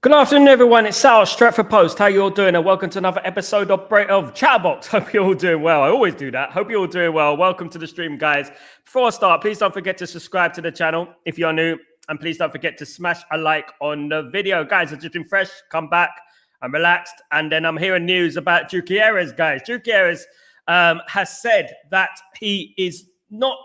Good afternoon, everyone. It's Sal, Stretford Post. How you all doing? And welcome to another episode of Chatterbox. Hope you're all doing well. I always do that. Hope you're all doing well. Welcome to the stream, guys. Before I start, please don't forget to subscribe to the channel if you're new. And please don't forget to smash a like on the video. Guys, I've just been fresh, come back, I'm relaxed. And then I'm hearing news about GYOKERES, guys. GYOKERES has said that he is not,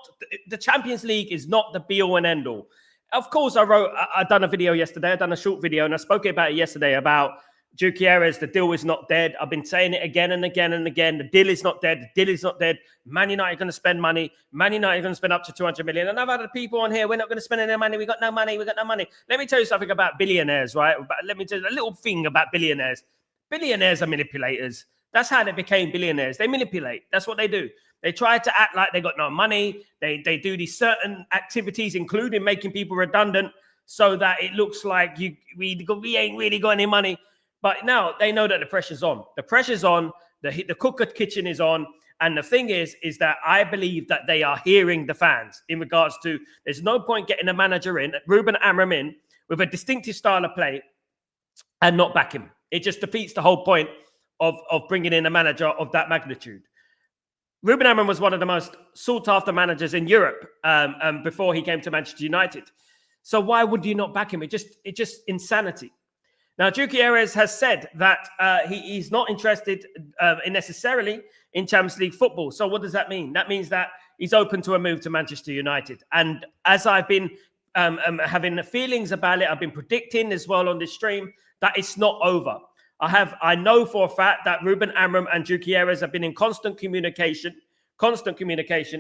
the Champions League is not the be-all and end-all. Of course, I done a video yesterday. I done a short video, and I spoke about it yesterday about GYOKERES. The deal is not dead. I've been saying it again and again and again. The deal is not dead. The deal is not dead. Man United are going to spend money. Man United are going to spend up to 200 million. And I've had people on here. We're not going to spend any money. We got no money. We got no money. Let me tell you something about billionaires, right? Let me tell you a little thing about billionaires. Billionaires are manipulators. That's how they became billionaires. They manipulate. That's what they do. They try to act like they got no money. They do these certain activities, including making people redundant, so that it looks like we ain't really got any money. But now they know that the pressure's on. The pressure's on. The cooker kitchen is on. And the thing is that I believe that they are hearing the fans in regards to there's no point getting a manager in, Ruben Amorim in, with a distinctive style of play and not back him. It just defeats the whole point of bringing in a manager of that magnitude. Ruben Amorim was one of the most sought-after managers in Europe before he came to Manchester United. So why would you not back him? It's just insanity. Now, GYOKERES has said that he's not interested necessarily in Champions League football. So what does that mean? That means that he's open to a move to Manchester United. And as I've been having the feelings about it, I've been predicting as well on this stream that it's not over. I know for a fact that Ruben Amorim and GYOKERES have been in constant communication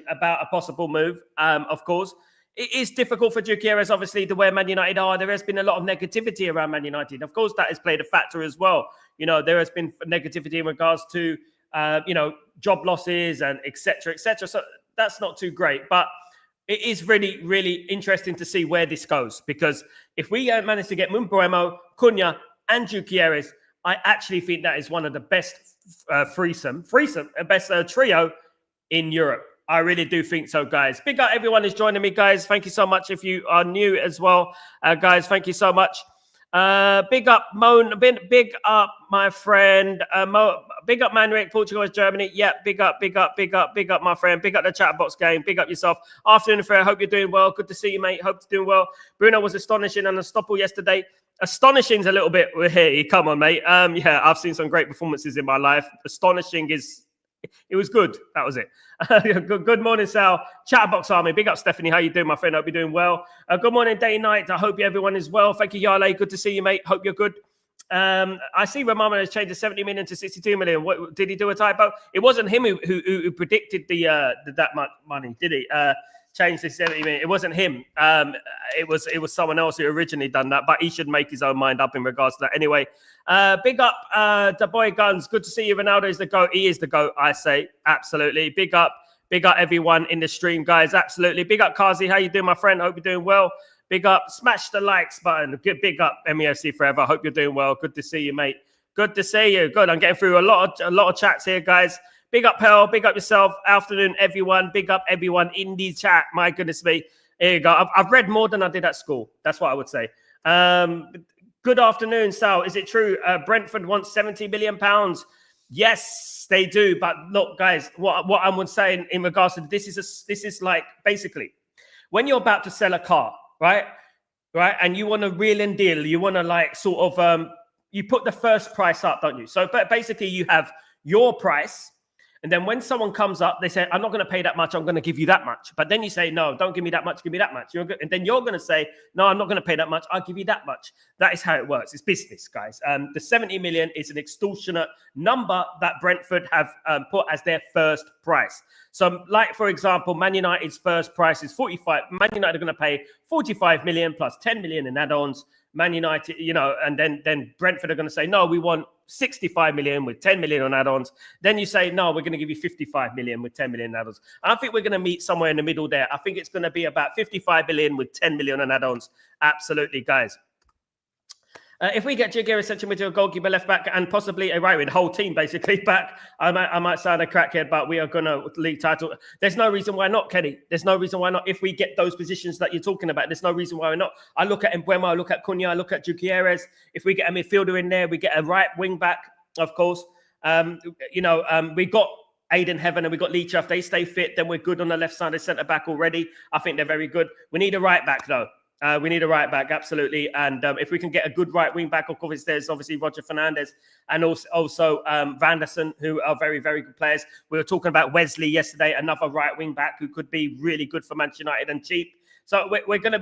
about a possible move. Of course, it is difficult for GYOKERES, obviously, the way Man United are. There has been a lot of negativity around Man United. Of course, that has played a factor as well. You know, there has been negativity in regards to, job losses and et cetera, et cetera. So that's not too great. But it is really, really interesting to see where this goes. Because if we manage to get Mbeumo, Cunha, and GYOKERES, I actually think that is one of the best best trio in Europe. I really do think so, guys. Big up everyone who's joining me, guys. Thank you so much. If you are new as well, guys, thank you so much. Big up Moan, big up my friend. Big up Manrick, Portugal, Germany. Yeah, big up, my friend. Big up the Chatterbox game. Big up yourself. Afternoon affair. Hope you're doing well. Good to see you, mate. Hope you're doing well. Bruno was astonishing and unstoppable yesterday. Astonishing's a little bit here. Come on, mate. Yeah, I've seen some great performances in my life. Astonishing it was good. That was it. Good morning, Sal. Chatterbox Army. Big up, Stephanie. How you doing, my friend? Hope you're doing well. Good morning, day and night. I hope everyone is well. Thank you, Yale. Good to see you, mate. Hope you're good. I see Ramon has changed the 70 million to 62 million. What did he do a typo? It wasn't him who predicted that much money, did he? Changed the 70 million. It wasn't him. It was someone else who originally done that, but he should make his own mind up in regards to that. Anyway, big up the boy Guns. Good to see you. Ronaldo is the GOAT. He is the GOAT, I say. Absolutely. Big up everyone in the stream, guys. Absolutely. Big up Kazi. How you doing, my friend? Hope you're doing well. Big up. Smash the likes button. Big up MEFC Forever. Hope you're doing well. Good to see you, mate. Good to see you. Good. I'm getting through a lot of chats here, guys. Big up, Pearl. Big up yourself. Afternoon, everyone. Big up everyone in the chat. My goodness me. Here you go. I've read more than I did at school. That's what I would say. Good afternoon, Sal. Is it true Brentford wants £70 million? Yes, they do. But look, guys, what I'm saying in regards to this is like basically when you're about to sell a car, right? And you want to reel and deal. You want to like sort of you put the first price up, don't you? So but basically you have your price. And then when someone comes up, they say, I'm not going to pay that much. I'm going to give you that much. But then you say, no, don't give me that much. Give me that much. And then you're going to say, no, I'm not going to pay that much. I'll give you that much. That is how it works. It's business, guys. The 70 million is an extortionate number that Brentford have put as their first price. So like, for example, Man United's first price is 45. Man United are going to pay 45 million plus 10 million in add-ons. Man United, and then Brentford are going to say, no, we want 65 million with 10 million on add-ons. Then you say, no, we're going to give you 55 million with 10 million add-ons. I think we're going to meet somewhere in the middle there. I think it's going to be about 55 million with 10 million on add-ons. Absolutely, guys. If we get GYOKERES central midfield, goalkeeper, left back, and possibly a right wing, whole team basically back, I might sound a crackhead, but we are gonna league title. There's no reason why not, Kenny. There's no reason why not. If we get those positions that you're talking about, there's no reason why we're not. I look at Mbeumo, I look at Cunha, I look at GYOKERES. If we get a midfielder in there, we get a right wing back, of course. We got Aiden Heaven and we got Leach. If they stay fit, then we're good on the left side of centre back already. I think they're very good. We need a right back though. We need a right back, absolutely. And if we can get a good right wing back, of course, there's obviously Roger Fernandez and also Vanderson, who are very, very good players. We were talking about Wesley yesterday, another right wing back who could be really good for Manchester United and cheap. So it's going to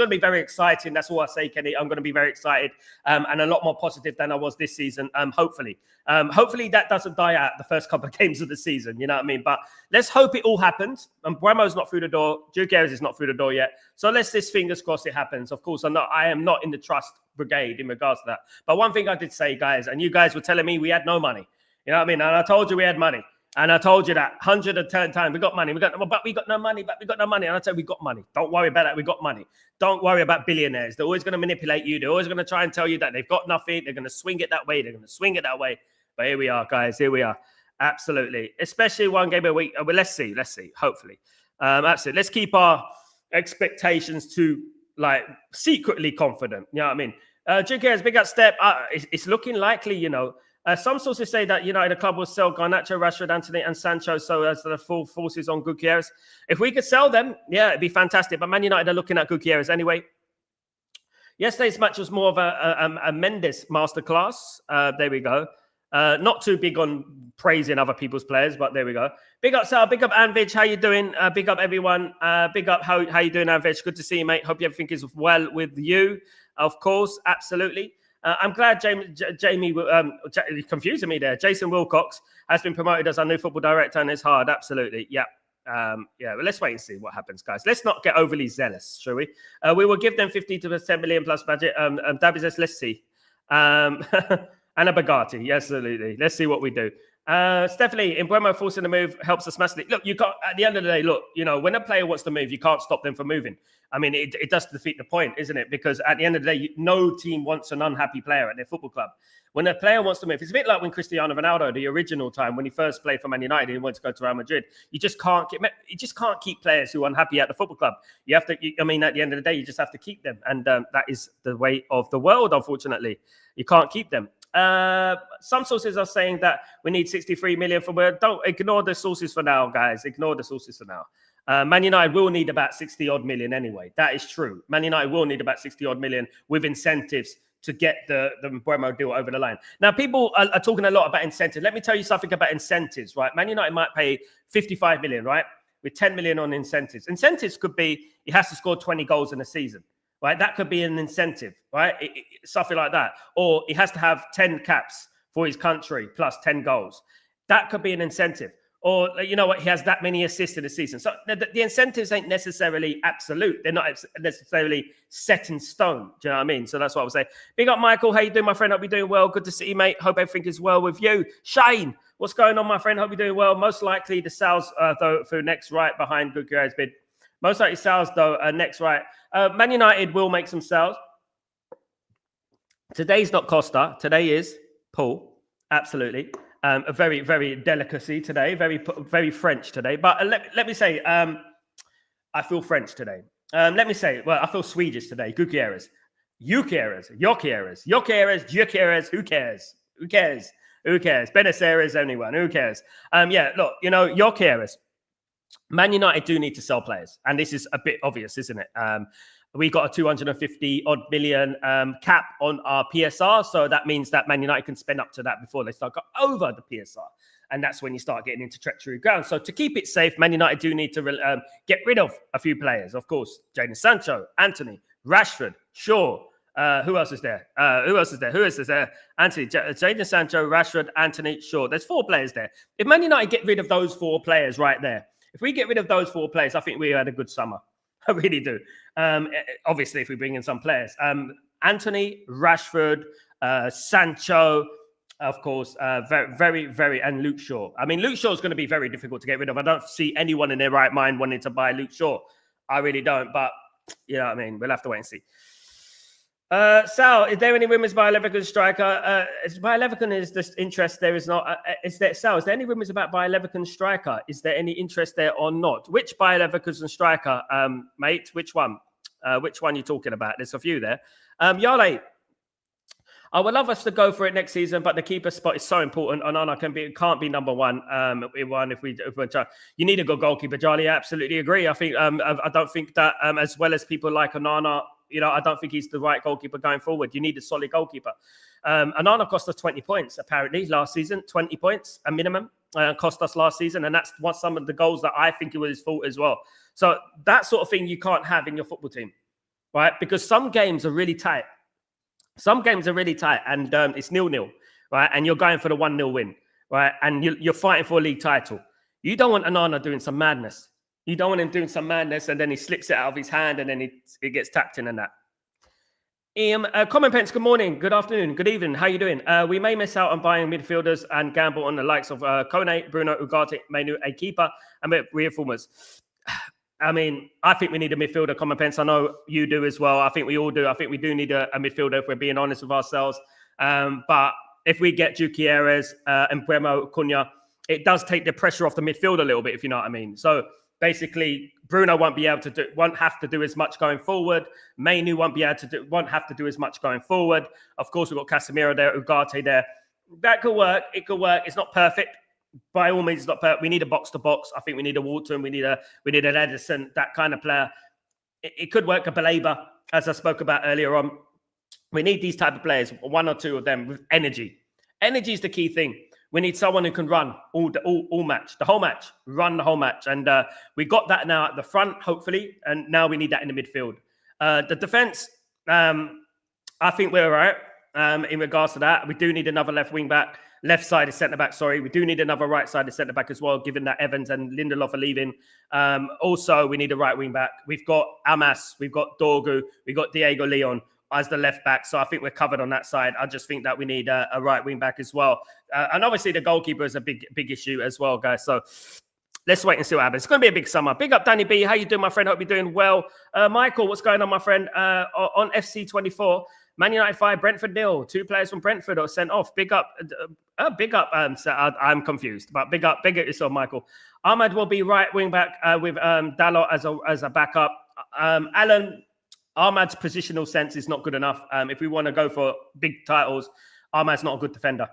be very exciting. That's all I say, Kenny. I'm going to be very excited and a lot more positive than I was this season. Hopefully that doesn't die out the first couple of games of the season. You know what I mean? But let's hope it all happens. Mbeumo's not through the door. GYOKERES is not through the door yet. So let's just fingers crossed it happens. Of course, I am not in the trust brigade in regards to that. But one thing I did say, guys, and you guys were telling me we had no money. You know what I mean? And I told you we had money. And I told you that 110 times. We got money. But we got no money. And I said, we got money. Don't worry about that. We got money. Don't worry about billionaires. They're always going to manipulate you. They're always going to try and tell you that they've got nothing. They're going to swing it that way. But here we are, guys. Here we are. Absolutely. Especially one game a week. Well, let's see. Hopefully. Absolutely. Let's keep our expectations to secretly confident. You know what I mean? GYOKERES, big up step. It's looking likely, you know. Some sources say that United club will sell Garnacho, Rashford, Anthony, and Sancho so as the full forces on GYOKERES. If we could sell them, yeah, it'd be fantastic. But Man United are looking at GYOKERES anyway. Yesterday's match was more of a Mendes masterclass. There we go. Not too big on praising other people's players, but there we go. Big up, Sal. Big up, Anvich. How you doing? Big up, everyone. Big up. How you doing, Anvich? Good to see you, mate. Hope everything is well with you. Of course, absolutely. I'm glad Jamie confusing me there. Jason Wilcox has been promoted as our new football director, and it's hard. Absolutely, yeah. But let's wait and see what happens, guys. Let's not get overly zealous, shall we? We will give them 50 to 10 million plus budget. Dabby says, let's see. And a Bugatti, yes, absolutely. Let's see what we do. Stephanie, Mbeumo forcing the move helps us massively. Look, you can't. At the end of the day, look, you know, when a player wants to move, you can't stop them from moving. I mean, it does defeat the point, isn't it? Because at the end of the day, no team wants an unhappy player at their football club. When a player wants to move, it's a bit like when Cristiano Ronaldo, the original time when he first played for Man United, he wanted to go to Real Madrid. You just can't keep players who are unhappy at the football club. You have to. I mean, at the end of the day, you just have to keep them, and that is the way of the world. Unfortunately, you can't keep them. Some sources are saying that we need 63 million for. Don't ignore the sources for now, guys. Ignore the sources for now. Man United will need about 60 odd million anyway. That is true. Man United will need about 60 odd million with incentives to get the Mbeumo deal over the line. Now, people are talking a lot about incentives. Let me tell you something about incentives, right? Man United might pay 55 million, right? With 10 million on incentives. Incentives could be he has to score 20 goals in a season. Right, that could be an incentive, right? Something like that. Or he has to have 10 caps for his country plus 10 goals. That could be an incentive. Or, you know what, he has that many assists in a season. So the incentives ain't necessarily absolute. They're not necessarily set in stone. Do you know what I mean? So that's what I would say. Big up, Michael. How you doing, my friend? Hope you're doing well. Good to see you, mate. Hope everything is well with you. Shane, what's going on, my friend? Hope you're doing well. Most likely the Sal's through next right behind GYOKERES bid. Most likely Sal's, though, next right. Man United will make some sales. Today's not Costa. Today is Paul. Absolutely. A very, very delicacy today. Very, very French today. But let me say, I feel French today. Let me say, well, I feel Swedish today. GYOKERES. GYOKERES. Who cares? Who cares? Buenos Aires, anyone. Who cares? Yeah, look, you know, GYOKERES. Man United do need to sell players, and this is a bit obvious, isn't it? We got a 250 odd million cap on our PSR, so that means that Man United can spend up to that before they start go over the PSR, and that's when you start getting into treachery ground. So to keep it safe, Man United do need to get rid of a few players, of course. Jadon Sancho, Anthony, Rashford, Shaw. Who else is there? Anthony, Jadon Sancho, Rashford, Anthony, Shaw. There's 4 players there. If Man United get rid of those 4 players right there, if we get rid of those 4 players, I think we had a good summer. I really do. Obviously, if we bring in some players. Anthony, Rashford, Sancho, of course, very, very, and Luke Shaw. I mean, Luke Shaw is going to be very difficult to get rid of. I don't see anyone in their right mind wanting to buy Luke Shaw. I really don't. But, you know what I mean? We'll have to wait and see. Sal, is there any rumours Bayer Leverkusen striker? Bayer Leverkusen is this interest there is not. Is there, Sal, is there any rumours about Bayer Leverkusen striker? Is there any interest there or not? Which Bayer Leverkusen striker, mate? Which one? Which one you talking about? There's a few there. Yale, I would love us to go for it next season, but the keeper spot is so important. Onana can't be number one. If we try. You need a good goalkeeper, Charlie. I absolutely agree. I think I don't think that as well as people like Onana, I don't think he's the right goalkeeper going forward. You need a solid goalkeeper. Onana cost us 20 points apparently last season. 20 points, a minimum, cost us last season, and that's what some of the goals that I think it was his fault as well. So that sort of thing you can't have in your football team, right? Because some games are really tight. Some games are really tight, and it's 0-0, right? And you're going for the 1-0 win, right? And you're fighting for a league title. You don't want Onana doing some madness. You don't want him doing some madness, and then he slips it out of his hand, and then it gets tapped in and that. Common Pence, good morning, good afternoon, good evening. How you doing? We may miss out on buying midfielders and gamble on the likes of Kone, Bruno, Ugarte, Menu, a keeper, and reformers. I mean, I think we need a midfielder, Common Pence. I know you do as well. I think we all do. I think we do need a midfielder if we're being honest with ourselves. But if we get GYOKERES and Bremo, Cunha, it does take the pressure off the midfield a little bit, if you know what I mean. So basically, Bruno won't have to do as much going forward. Mainu won't have to do as much going forward. Of course, we've got Casemiro there, Ugarte there. That could work. It could work. It's not perfect. By all means, it's not perfect. We need a box-to-box. I think we need a Walton. We need an Edison, that kind of player. It could work a Baleba, as I spoke about earlier on. We need these type of players, one or two of them with energy. Energy is the key thing. We need someone who can run all match, the whole match, run the whole match. And we got that now at the front, hopefully. And now we need that in the midfield. The defense, I think we're all right in regards to that. We do need another left-sided centre-back, sorry. We do need another right-sided centre-back as well, given that Evans and Lindelof are leaving. Also, we need a right wing-back. We've got Amas, we've got Dorgu, we've got Diego Leon as the left-back. So I think we're covered on that side. I just think that we need a right wing-back as well. And obviously, the goalkeeper is a big issue as well, guys. So let's wait and see what happens. It's going to be a big summer. Big up, Danny B. How you doing, my friend? Hope you're doing well. Michael, what's going on, my friend? On FC24, Man United 5, Brentford 0. 2 players from Brentford are sent off. Big up. I'm confused, but big up yourself, Michael. Ahmad will be right wing back with Dalot as a backup. Alan, Ahmad's positional sense is not good enough. If we want to go for big titles, Ahmad's not a good defender.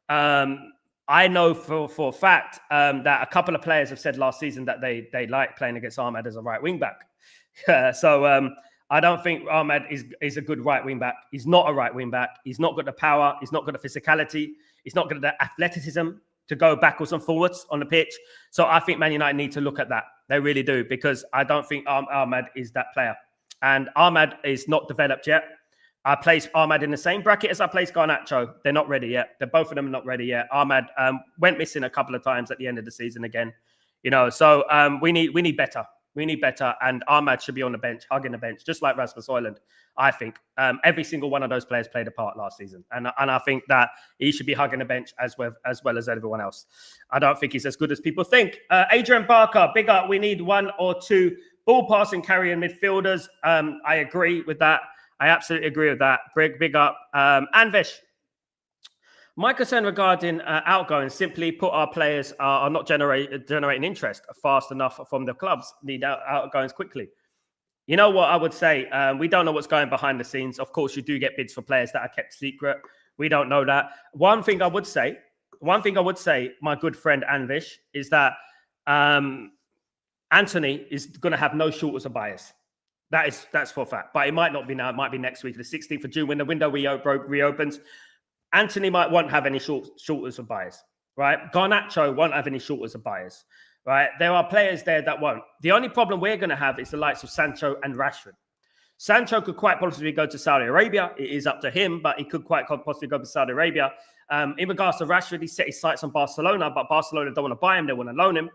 I know for a fact that a couple of players have said last season that they like playing against Ahmad as a right wing back. So I don't think Ahmad is a good right wing back. He's not a right wing back. He's not got the power. He's not got the physicality. He's not got the athleticism to go backwards and forwards on the pitch. So I think Man United need to look at that. They really do, because I don't think Ahmad is that player. And Ahmad is not developed yet. I placed Ahmad in the same bracket as I placed Garnacho. They're not ready yet. Both of them are not ready yet. Ahmad went missing a couple of times at the end of the season again. So we need better. We need better, and Ahmad should be on the bench, hugging the bench, just like Rasmus Højlund. I think every single one of those players played a part last season, and I think that he should be hugging the bench as well as everyone else. I don't think he's as good as people think. Adrian Barker, big up. We need 1 or 2 ball passing, carrying midfielders. I agree with that. I absolutely agree with that. Big up. Anvesh. My concern regarding outgoings, simply put, our players are not generating interest fast enough from the clubs. Need outgoings quickly. You know what I would say? We don't know what's going behind the scenes. Of course, you do get bids for players that are kept secret. We don't know that. One thing I would say, my good friend Anvish, is that Anthony is going to have no shorters of bias. That's for a fact. But it might not be now. It might be next week, the 16th of June, when the window reopens. Anthony won't have any shorters of bias, right? Garnacho won't have any shorters of bias, right? There are players there that won't. The only problem we're going to have is the likes of Sancho and Rashford. Sancho could quite possibly go to Saudi Arabia. It is up to him, but he could quite possibly go to Saudi Arabia. In regards to Rashford, he set his sights on Barcelona, but Barcelona don't want to buy him. They want to loan him.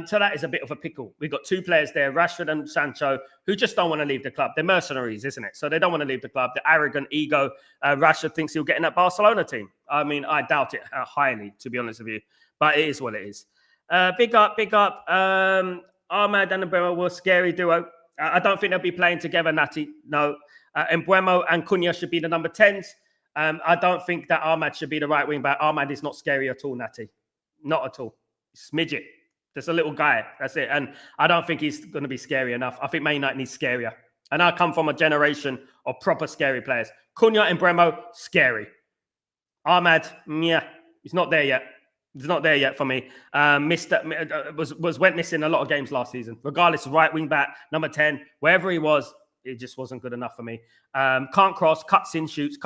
So that is a bit of a pickle. We've got 2 players there, Rashford and Sancho, who just don't want to leave the club. They're mercenaries, isn't it? So they don't want to leave the club. The arrogant ego. Rashford thinks he'll get in that Barcelona team. I mean, I doubt it highly, to be honest with you. But it is what it is. Big up. Ahmad and Aguero were a scary duo. I don't think they'll be playing together, Natty. No. Mbeumo and Cunha should be the number 10s. I don't think that Ahmad should be the right wing back. Ahmad is not scary at all, Natty. Not at all. It's midget. Just a little guy. That's it. And I don't think he's going to be scary enough. I think Man United needs scarier. And I come from a generation of proper scary players. Cunha and Mbeumo, scary. Ahmad, yeah, he's not there yet. He's not there yet for me. Went missing a lot of games last season. Regardless, right wing back, number 10, wherever he was, it just wasn't good enough for me. Can't cross, cuts in, shoots.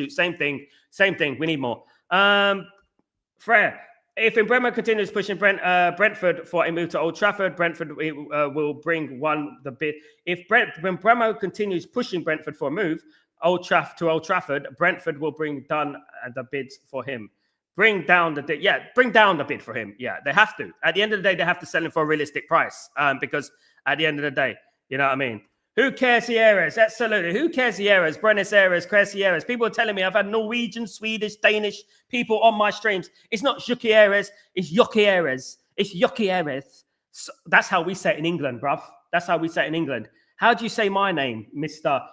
Same thing. We need more. Frere, if Mbeumo continues pushing Brentford for a move to Old Trafford, Brentford will bring the bid. If Mbeumo continues pushing Brentford for a move to Old Trafford, Brentford will bring down the bids for him. Bring down the bid for him. Yeah, they have to. At the end of the day, they have to sell him for a realistic price. Because at the end of the day, you know what I mean? Who cares the Aires? Absolutely. Who cares the Aires? Buenos Aires, Aires. People are telling me I've had Norwegian, Swedish, Danish people on my streams. It's not GYOKERES, it's GYOKERES. It's GYOKERES. So that's how we say it in England, bruv. That's how we say it in England. How do you say my name, Mr.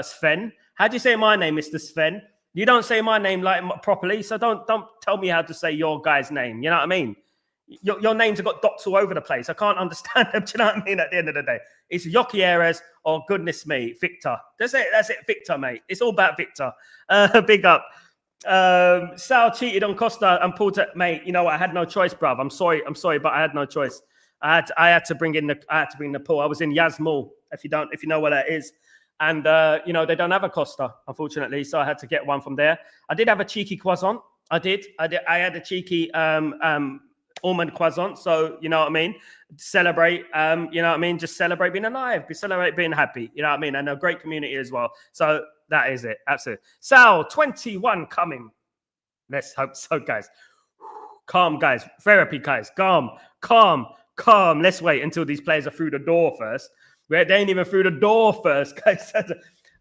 Sven? How do you say my name, Mr. Sven? You don't say my name like properly, so don't tell me how to say your guy's name. You know what I mean? Your names have got dots all over the place. I can't understand them. Do you know what I mean? At the end of the day, it's GYOKERES or goodness me, Victor. That's it, Victor, mate. It's all about Victor. Big up. Sal cheated on Costa and Porter, mate. You know what? I had no choice, bruv. I'm sorry, but I had no choice. I had to bring the pool. I was in Yas Mall, if you know what that is. And, they don't have a Costa, unfortunately. So I had to get one from there. I did have a cheeky croissant. I had a cheeky almond croissant. So, you know what I mean? Celebrate, you know what I mean? Just celebrate being alive. Celebrate being happy. You know what I mean? And a great community as well. So that is it. Absolutely. Sal, 21 coming. Let's hope so, guys. Calm, guys. Therapy, guys. Calm. Let's wait until these players are through the door first. They ain't even through the door first, guys.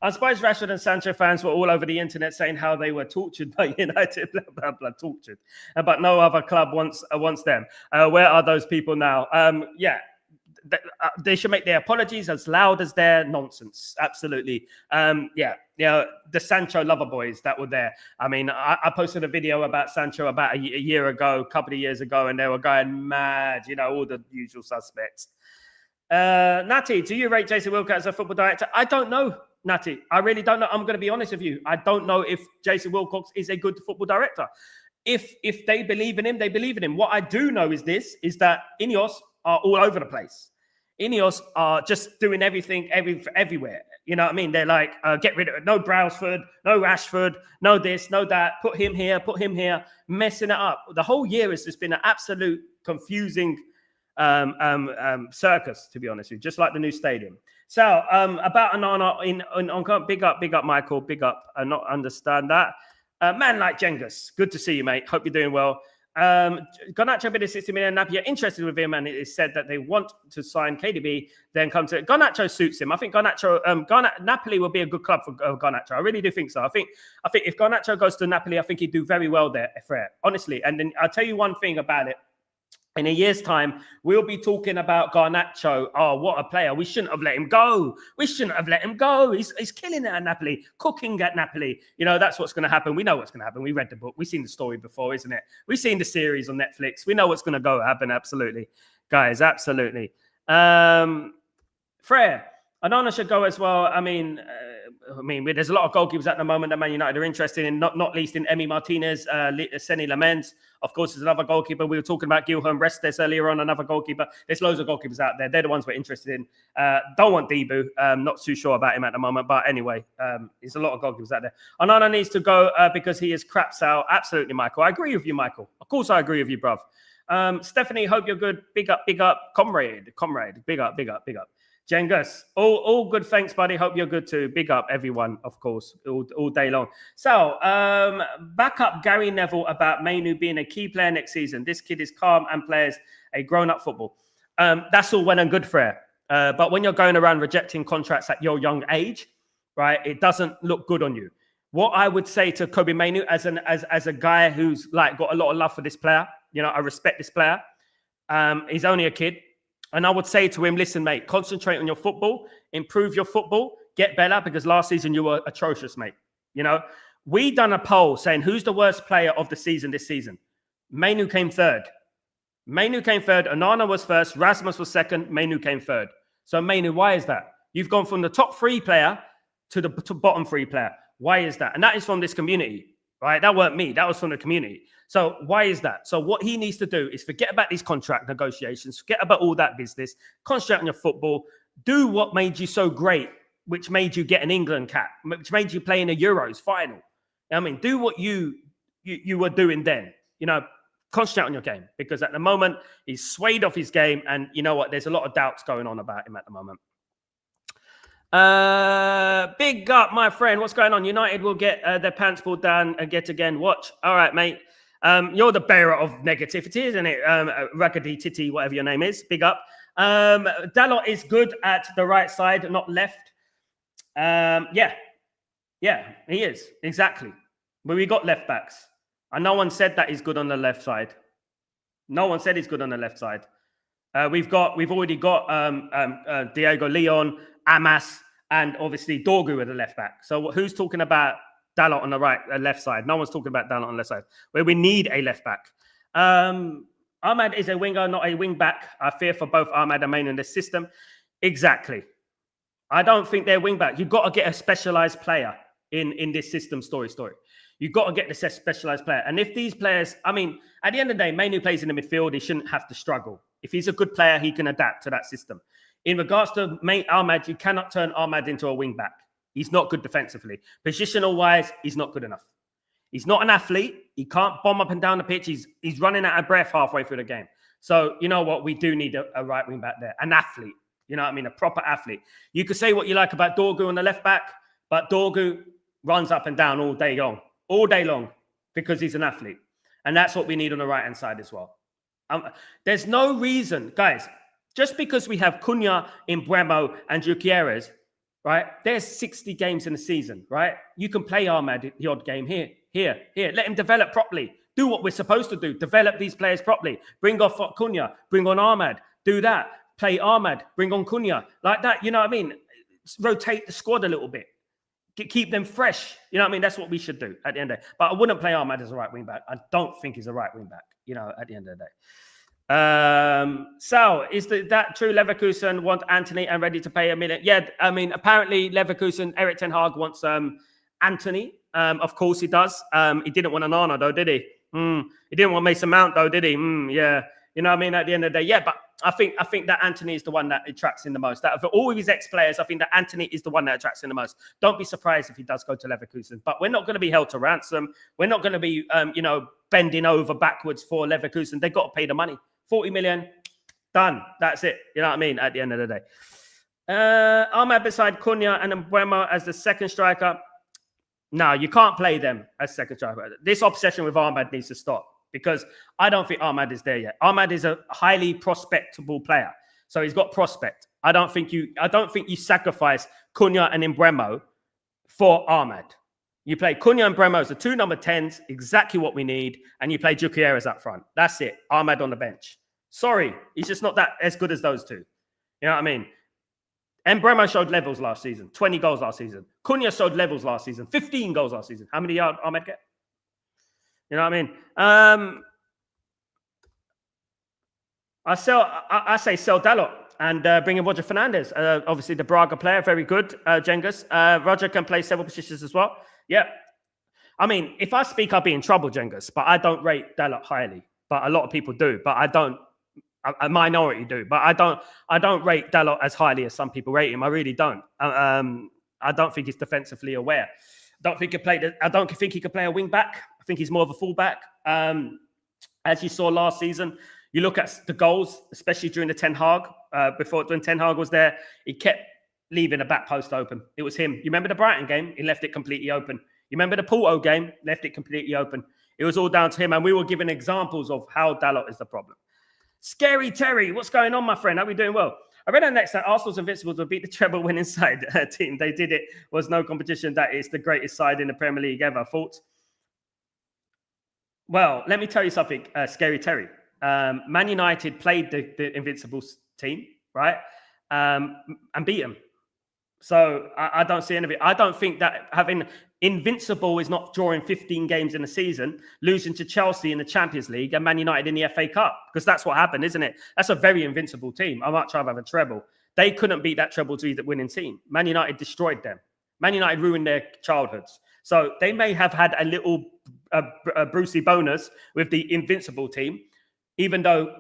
I'm surprised Rashford and Sancho fans were all over the internet saying how they were tortured by United, blah, blah, blah, tortured. But no other club wants them. Where are those people now? They should make their apologies as loud as their nonsense. Absolutely. The Sancho lover boys that were there. I mean, I posted a video about Sancho about a year ago, a couple of years ago, and they were going mad, all the usual suspects. Natty, do you rate Jason Wilcox as a football director? I don't know, Natty. I really don't know. I'm going to be honest with you. I don't know if Jason Wilcox is a good football director. If they believe in him, they believe in him. What I do know is that Ineos are all over the place. Ineos are just doing everything everywhere. You know what I mean? They're like, get rid of no Brailsford, no Rashford, no this, no that. Put him here, messing it up. The whole year has just been an absolute confusing circus, to be honest with you, just like the new stadium. So about Onana on big up Michael, big up. I not understand that. Man like Jengus, good to see you, mate. Hope you're doing well. Garnacho bid is 60 million. Napoli are interested with him, and it is said that they want to sign KDB. Then come to Garnacho suits him. I think Napoli will be a good club for Garnacho. I really do think so. I think if Garnacho goes to Napoli, I think he'd do very well there, honestly. And then I'll tell you one thing about it. In a year's time, we'll be talking about Garnacho. Oh, what a player. We shouldn't have let him go. He's killing it at Napoli, cooking at Napoli. That's what's going to happen. We know what's going to happen. We read the book. We've seen the story before, isn't it? We've seen the series on Netflix. We know what's going to happen. Absolutely. Guys, absolutely. Frere, Onana should go as well. I mean, there's a lot of goalkeepers at the moment that Man United are interested in, not least in Emi Martinez, Seny Lamens. Of course, there's another goalkeeper. We were talking about Guilherme Restes earlier on, another goalkeeper. There's loads of goalkeepers out there. They're the ones we're interested in. Don't want Debu. Not too sure about him at the moment. But anyway, there's a lot of goalkeepers out there. Onana needs to go because he is crap, Sal. Absolutely, Michael. I agree with you, Michael. Of course, I agree with you, bruv. Stephanie, hope you're good. Big up. Comrade. Big up. Jengus, all good. Thanks, buddy. Hope you're good too. Big up, everyone, of course, all day long. So, back up Gary Neville about Mainu being a key player next season. This kid is calm and plays a grown-up football. That's all well and good, Frere. But when you're going around rejecting contracts at your young age, right, it doesn't look good on you. What I would say to Kobe Mainu as a guy who's like got a lot of love for this player, I respect this player. He's only a kid. And I would say to him, listen, mate, concentrate on your football, improve your football, Get better, because last season you were atrocious, mate. You know, we done a poll saying who's the worst player of the season this season. Mainu came third. Onana was first. Rasmus was second. Mainu came third. So Mainu, why is that? You've gone from the top 3 player to the bottom 3 player. Why is that? And that is from this community, right? That weren't me. That was from the community. So why is that? So what he needs to do is forget about these contract negotiations, forget about all that business, concentrate on your football, do what made you so great, which made you get an England cap, which made you play in a Euros final. I mean, do what you were doing then. You know, concentrate on your game, because at the moment he's swayed off his game, and you know what? There's a lot of doubts going on about him at the moment. Big up, my friend. What's going on? United will get their pants pulled down and get again. Watch. All right, mate. You're the bearer of negativity, isn't it? Raggedy Titty, whatever your name is. Big up. Dalot is good at the right side, not left. Yeah, he is. Exactly. But we got left backs. And no one said that he's good on the left side. No one said he's good on the left side. We've already got Diego Leon, Amas, and obviously Dorgu at the left back. So who's talking about Dalot on the left side? No one's talking about Dalot on the left side. Where we need a left back. Ahmad is a winger, not a wing back. I fear for both Ahmad and Main in this system. Exactly. I don't think they're wing back. You've got to get a specialized player in this system. Story. You've got to get the specialized player. And if these players, I mean, at the end of the day, Mainu plays in the midfield. He shouldn't have to struggle. If he's a good player, he can adapt to that system. In regards to Ahmad, you cannot turn Ahmad into a wing back. He's not good defensively. Positional wise, he's not good enough. He's not an athlete. He can't bomb up and down the pitch. He's running out of breath halfway through the game. So you know what? We do need a right wing back there. An athlete. You know what I mean? A proper athlete. You could say what you like about Dorgu on the left back, but Dorgu runs up and down all day long, because he's an athlete. And that's what we need on the right-hand side as well. There's no reason, guys, just because we have Cunha, Mbeumo, and GYOKERES, right? There's 60 games in the season, right? You can play Ahmad the odd game here. Let him develop properly. Do what we're supposed to do. Develop these players properly. Bring off Cunha. Bring on Ahmad. Do that. Play Ahmad. Bring on Cunha. Like that, you know what I mean? Rotate the squad a little bit. Keep them fresh. You know what I mean? That's what we should do at the end of the day. But I wouldn't play Ahmad as a right wing back. I don't think he's a right wing back, you know, at the end of the day. Sal, is that true? Leverkusen want Anthony and ready to pay $1 million? Yeah, I mean, apparently Leverkusen, Erik ten Hag wants Anthony. Of course he does. He didn't want Onana though, did he? He didn't want Mason Mount though, did he? Yeah. You know what I mean? At the end of the day, yeah, but I think that Anthony is the one that attracts him the most. That of all of his ex-players, I think that Anthony is the one that attracts him the most. Don't be surprised if he does go to Leverkusen. But we're not going to be held to ransom. We're not going to be, bending over backwards for Leverkusen. They've got to pay the money. 40 million, done. That's it. You know what I mean? At the end of the day. Ahmad beside Cunha and Mbeumo as the second striker. No, you can't play them as second striker. This obsession with Ahmad needs to stop. Because I don't think Ahmad is there yet. Ahmad is a highly prospectable player. So he's got prospect. I don't think you sacrifice Cunha and Mbeumo for Ahmad. You play Cunha and Mbeumo as the 2 number 10s, exactly what we need, and you play GYOKERES up front. That's it. Ahmad on the bench. Sorry, he's just not that as good as those two. You know what I mean? Mbeumo showed levels last season. 20 goals last season. Cunha showed levels last season. 15 goals last season. How many did Ahmad get? You know what I mean? I say sell Dalot and bring in Roger Fernandez. Obviously, the Braga player, very good. Cengiz. Roger can play several positions as well. Yeah. I mean, if I speak, I'll be in trouble, Cengiz. But I don't rate Dalot highly. But a lot of people do. But I don't. A minority do. But I don't rate Dalot as highly as some people rate him. I really don't. I don't think he's defensively aware. I don't think he could play a wing back. I think he's more of a fullback. As you saw last season, you look at the goals, especially during the Ten Hag. When Ten Hag was there, he kept leaving the back post open. It was him. You remember the Brighton game? He left it completely open. You remember the Porto game? Left it completely open. It was all down to him. And we were given examples of how Dalot is the problem. Scary Terry, what's going on, my friend? How are we doing? Well, I read on next that Arsenal's Invincibles will beat the treble winning side team. They did it. Was no competition. That is the greatest side in the Premier League ever. Thoughts? Well, let me tell you something, Scary Terry. Man United played the Invincibles team, right? And beat them. So I don't see any of it. I don't think that having Invincible is not drawing 15 games in a season, losing to Chelsea in the Champions League and Man United in the FA Cup, because that's what happened, isn't it? That's a very invincible team. I much rather have a treble. They couldn't beat that treble to be the winning team. Man United destroyed them. Man United ruined their childhoods. So they may have had a little Brucey bonus with the Invincible team, even though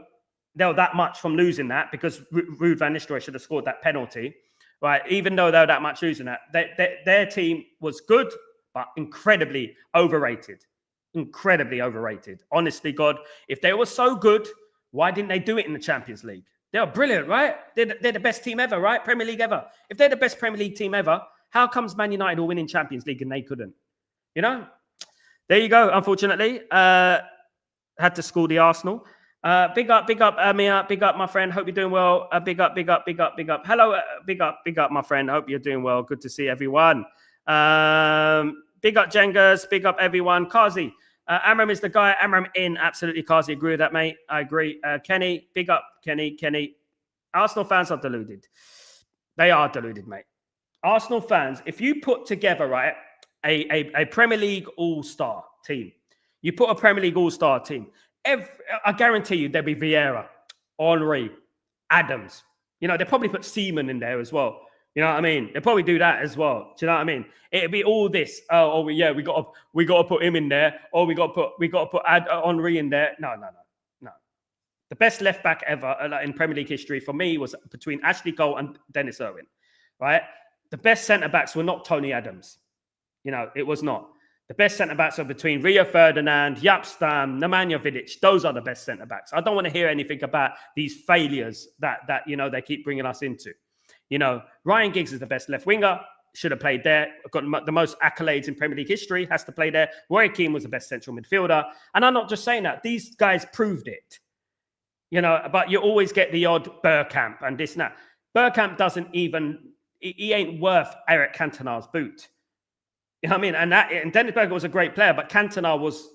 they were that much from losing that, because Ruud van Nistelrooy should have scored that penalty. Right, even though they're that much losing that, their team was good, but incredibly overrated. Incredibly overrated. Honestly, God, if they were so good, why didn't they do it in the Champions League? They are brilliant, right? They're the best team ever, right? Premier League ever. If they're the best Premier League team ever, how comes Man United will win in Champions League and they couldn't? You know? There you go, unfortunately. Had to school the Arsenal. Big up, Mia. Big up, my friend. Hope you're doing well. Big up. Hello, big up, my friend. Hope you're doing well. Good to see everyone. Big up, Jengas. Big up, everyone. Kazi. Amram is the guy. Amram in. Absolutely, Kazi. Agree with that, mate. I agree. Kenny. Big up, Kenny. Arsenal fans are deluded. They are deluded, mate. Arsenal fans, if you put together, right, a Premier League all-star team, you put a Premier League all-star team, I guarantee you there'll be Vieira, Henry, Adams. You know, they'll probably put Seaman in there as well. You know what I mean? They'll probably do that as well. Do you know what I mean? It'll be all this. We got to put him in there. Or we got to put Henry in there. No. The best left back ever in Premier League history for me was between Ashley Cole and Dennis Irwin. Right? The best centre backs were not Tony Adams. You know, it was not. The best centre-backs are between Rio Ferdinand, Jaap Stam, Nemanja Vidic. Those are the best centre-backs. I don't want to hear anything about these failures that you know, they keep bringing us into. You know, Ryan Giggs is the best left winger. Should have played there. Got the most accolades in Premier League history. Has to play there. Roy Keane was the best central midfielder. And I'm not just saying that. These guys proved it. You know, but you always get the odd Bergkamp and this and that. Bergkamp doesn't even... He ain't worth Eric Cantona's boot. You know what I mean? And Dennis Bergkamp was a great player, but Cantona was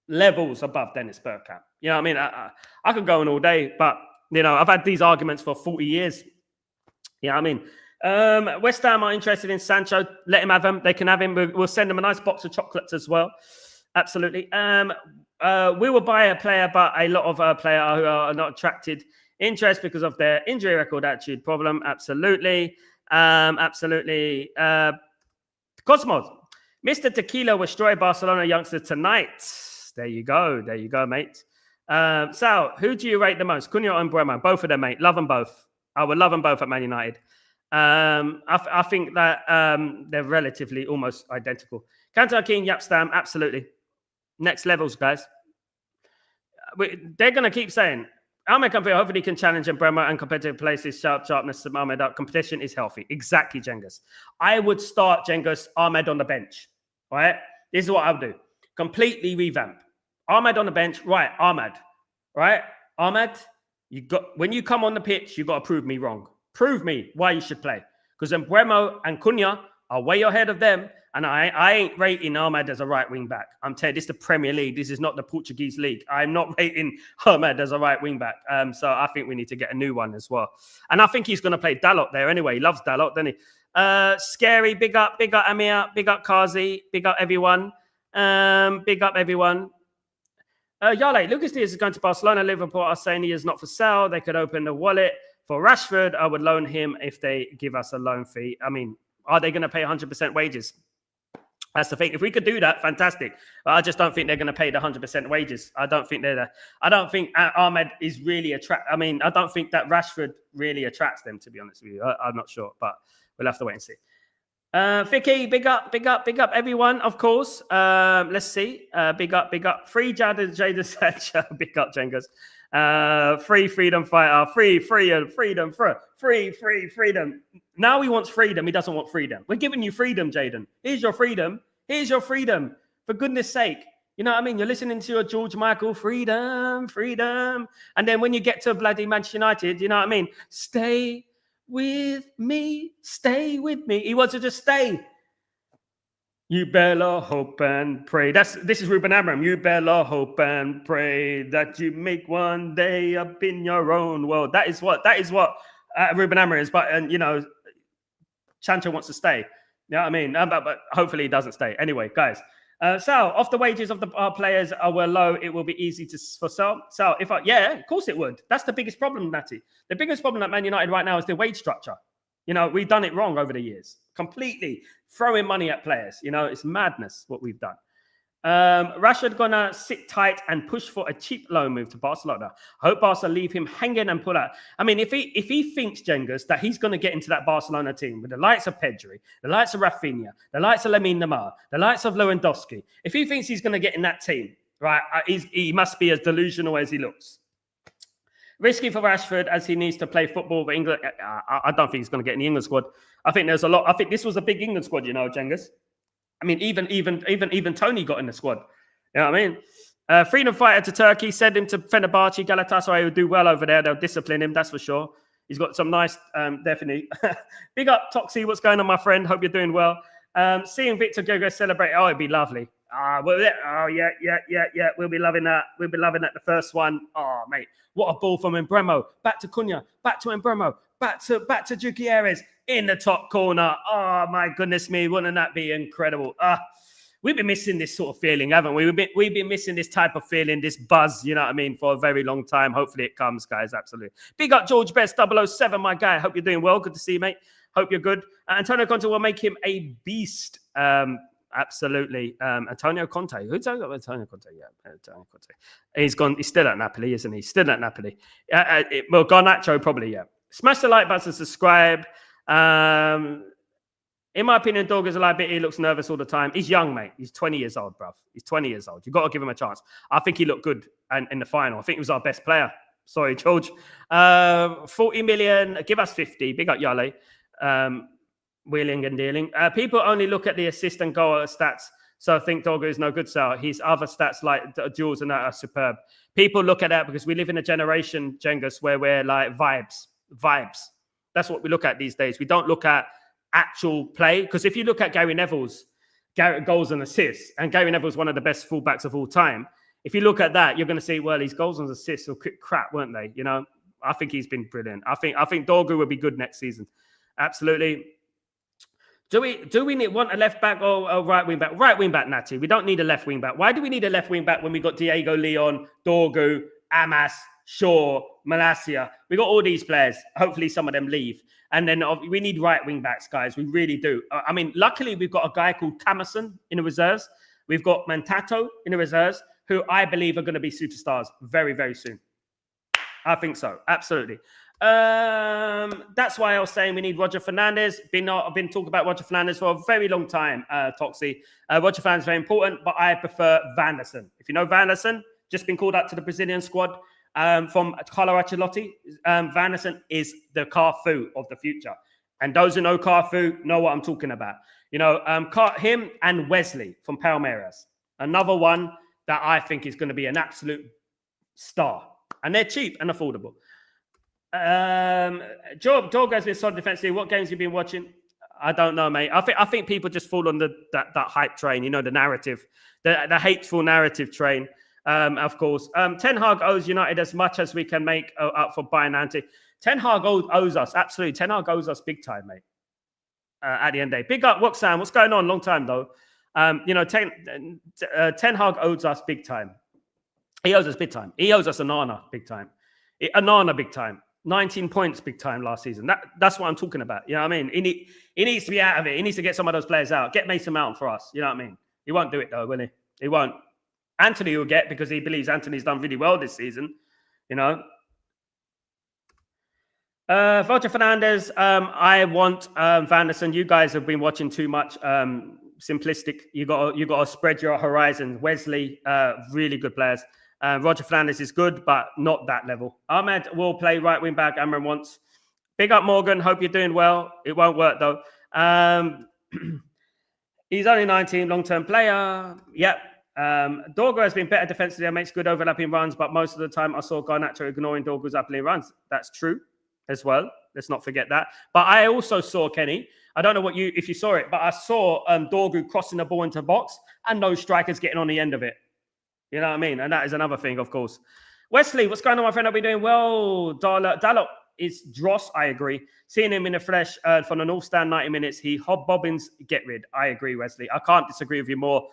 levels above Dennis Bergkamp. You know what I mean? I could go on all day, but, you know, I've had these arguments for 40 years. You know what I mean? West Ham are interested in Sancho. Let him have him. They can have him. We'll send them a nice box of chocolates as well. Absolutely. We will buy a player, but a lot of players who are not attracted interest because of their injury record attitude problem. Absolutely. Cosmos. Mr. Tequila will destroy Barcelona youngster tonight. There you go, mate. Sal, who do you rate the most? Cunha and Bremer? Both of them, mate. Love them both. I would love them both at Man United. I think that they're relatively almost identical. Cantona, King, Jaap Stam, absolutely. Next levels, guys. They're going to keep saying, Ahmed Kampi hopefully can challenge and Bremer and competitive places, sharpness, Ahmed up. Competition is healthy. Exactly, Jengas. I would start Jengas, Ahmed on the bench. Right? This is what I would do. Completely revamp. Ahmed on the bench. Right, Ahmed. Right? Ahmed, when you come on the pitch, you got to prove me wrong. Prove me why you should play. Because then Bremo and Cunha are way ahead of them. And I ain't rating Ahmed as a right wing back. I'm telling you, this is the Premier League. This is not the Portuguese league. I'm not rating Ahmed as a right wing back. So I think we need to get a new one as well. And I think he's going to play Dalot there anyway. He loves Dalot, doesn't he? Scary, big up Amir, big up Kazi, big up everyone. Yale, Lucas Diaz is going to Barcelona. Liverpool are saying he is not for sale. They could open the wallet for Rashford. I would loan him if they give us a loan fee. I mean, are they going to pay 100% wages? That's the thing. If we could do that, fantastic. But I just don't think they're going to pay the 100% wages. I don't think I don't think Ahmed is really I mean, I don't think that Rashford really attracts them, to be honest with you. I'm not sure, but we'll have to wait and see. Vicky, big up everyone, of course. Let's see. Big up. Free Jada Sancho. Big up, Jengas. Free freedom fighter. Free freedom. Now he wants freedom. He doesn't want freedom. We're giving you freedom, Jaden. Here's your freedom. For goodness sake. You know what I mean? You're listening to your George Michael, freedom. And then when you get to bloody Manchester United, you know what I mean? Stay with me. He wants to just stay. You better hope and pray. This is Ruben Amram. You better hope and pray that you make one day up in your own world. That is what Ruben Amram is. But, you know, Sancho wants to stay. You know what I mean? But hopefully he doesn't stay. Anyway, guys. Sal, if the wages of our players were low, it will be easy for Sal. Sal, yeah, of course it would. That's the biggest problem, Natty. The biggest problem at Man United right now is the wage structure. You know, we've done it wrong over the years. Completely throwing money at players. You know, it's madness what we've done. Rashford gonna sit tight and push for a cheap loan move to Barcelona. Hope Barca leave him hanging and pull out. I mean, if he thinks, Jengas, that he's gonna get into that Barcelona team with the likes of Pedri, the likes of Rafinha, the likes of Lamine Yamal, the likes of Lewandowski, if he thinks he's gonna get in that team, right, he must be as delusional as he looks. Risky for Rashford as he needs to play football for England. I don't think he's going to get in the England squad. I think there's a lot. I think this was a big England squad, you know, Jengas. I mean, even Tony got in the squad. You know what I mean? Freedom fighter to Turkey. Send him to Fenerbahce. Galatasaray will do well over there. They'll discipline him, that's for sure. He's got some nice, definitely. Big up, Toxie. What's going on, my friend? Hope you're doing well. Seeing Victor Gyökeres celebrate. Oh, it'd be lovely. Yeah. We'll be loving that. We'll be loving that. The first one. Oh, mate. What a ball from Embremo. Back to Cunha. Back to Embremo. Back to GYOKERES in the top corner. Oh, my goodness me. Wouldn't that be incredible? We've been missing this sort of feeling, haven't we? We've been missing this type of feeling, this buzz, you know what I mean, for a very long time. Hopefully it comes, guys. Absolutely. Big up George Best 007, my guy. Hope you're doing well. Good to see you, mate. Hope you're good. Antonio Conte will make him a beast. Absolutely. Antonio Conte. Who's talking about Antonio Conte? Yeah, Antonio Conte. He's gone. He's still at Napoli, isn't he? Still at Napoli. Well, Garnacho probably, yeah. Smash the like button, subscribe. In my opinion, Dog is a liability. He looks nervous all the time. He's young, mate. He's 20 years old, bruv. He's 20 years old. You've got to give him a chance. I think he looked good in the final. I think he was our best player. Sorry, George. 40 million. Give us 50. Big up, Yale. Wheeling and dealing. People only look at the assist and goal stats, so I think Doggo is no good, Sal. His other stats like duels and that are superb. People look at that because we live in a generation, Jengus, where we're like vibes. That's what we look at these days. We don't look at actual play, because if you look at Gary Neville's goals and assists, and Gary Neville's one of the best fullbacks of all time, if you look at that, you're going to see, well, his goals and assists were crap, weren't they? You know, I think he's been brilliant. I think Dorgu will be good next season. Absolutely. Do we want a left back or a right wing back? Right wing back, Natty. We don't need a left wing back. Why do we need a left wing back when we got Diego Leon, Dorgu, Amas, Shaw, Malacia? We got all these players. Hopefully some of them leave. And then we need right wing backs, guys. We really do. I mean, luckily we've got a guy called Tamerson in the reserves. We've got Mantato in the reserves, who I believe are going to be superstars very, very soon. I think so. Absolutely. That's why I was saying we need Roger Fernandez. I've been talking about Roger Fernandez for a very long time, Toxie. Roger Fernandez is very important, but I prefer Vanderson. If you know Vanderson, just been called up to the Brazilian squad from Carlo Ancelotti. Vanderson is the Carfu of the future. And those who know Carfu know what I'm talking about. You know, him and Wesley from Palmeiras. Another one that I think is going to be an absolute star. And they're cheap and affordable. Jorg has been solid defensively. What games have you been watching? I don't know, mate. I think people just fall on that hype train, you know, the narrative, the hateful narrative train. Of course. Ten Hag owes United as much as we can make up for buying Ante. Ten Hag owes us, absolutely. Ten Hag owes us big time, mate. At the end of the day. Big up, Roxanne. What's going on? Long time, though. You know, Ten Hag owes us big time. He owes us big time. He owes us Anana big time. Anana big time. 19 points big time last season. That's what I'm talking about. You know what I mean? He needs to be out of it. He needs to get some of those players out. Get Mason Mount for us. You know what I mean? He won't do it, though, will he? He won't. Anthony will get, because he believes Anthony's done really well this season. You know? Roger Fernandez, I want Vanderson. You guys have been watching too much simplistic. You got to spread your horizon. Wesley, really good players. Roger Fernandez is good, but not that level. Ahmed will play right wing back. Amram wants. Big up, Morgan. Hope you're doing well. It won't work, though. He's only 19, long-term player. Yep. Dorgo has been better defensively and makes good overlapping runs, but most of the time I saw Garnacho ignoring Dorgo's overlapping runs. That's true as well. Let's not forget that. But I also saw, Kenny, I don't know if you saw it, but I saw Dorgu crossing the ball into the box and no strikers getting on the end of it. You know what I mean? And that is another thing, of course. Wesley, what's going on, my friend? Are we doing well? Dallo, is Dross. I agree. Seeing him in the flesh for the North Stand 90 minutes, he hobbobbins, get rid. I agree, Wesley. I can't disagree with you more.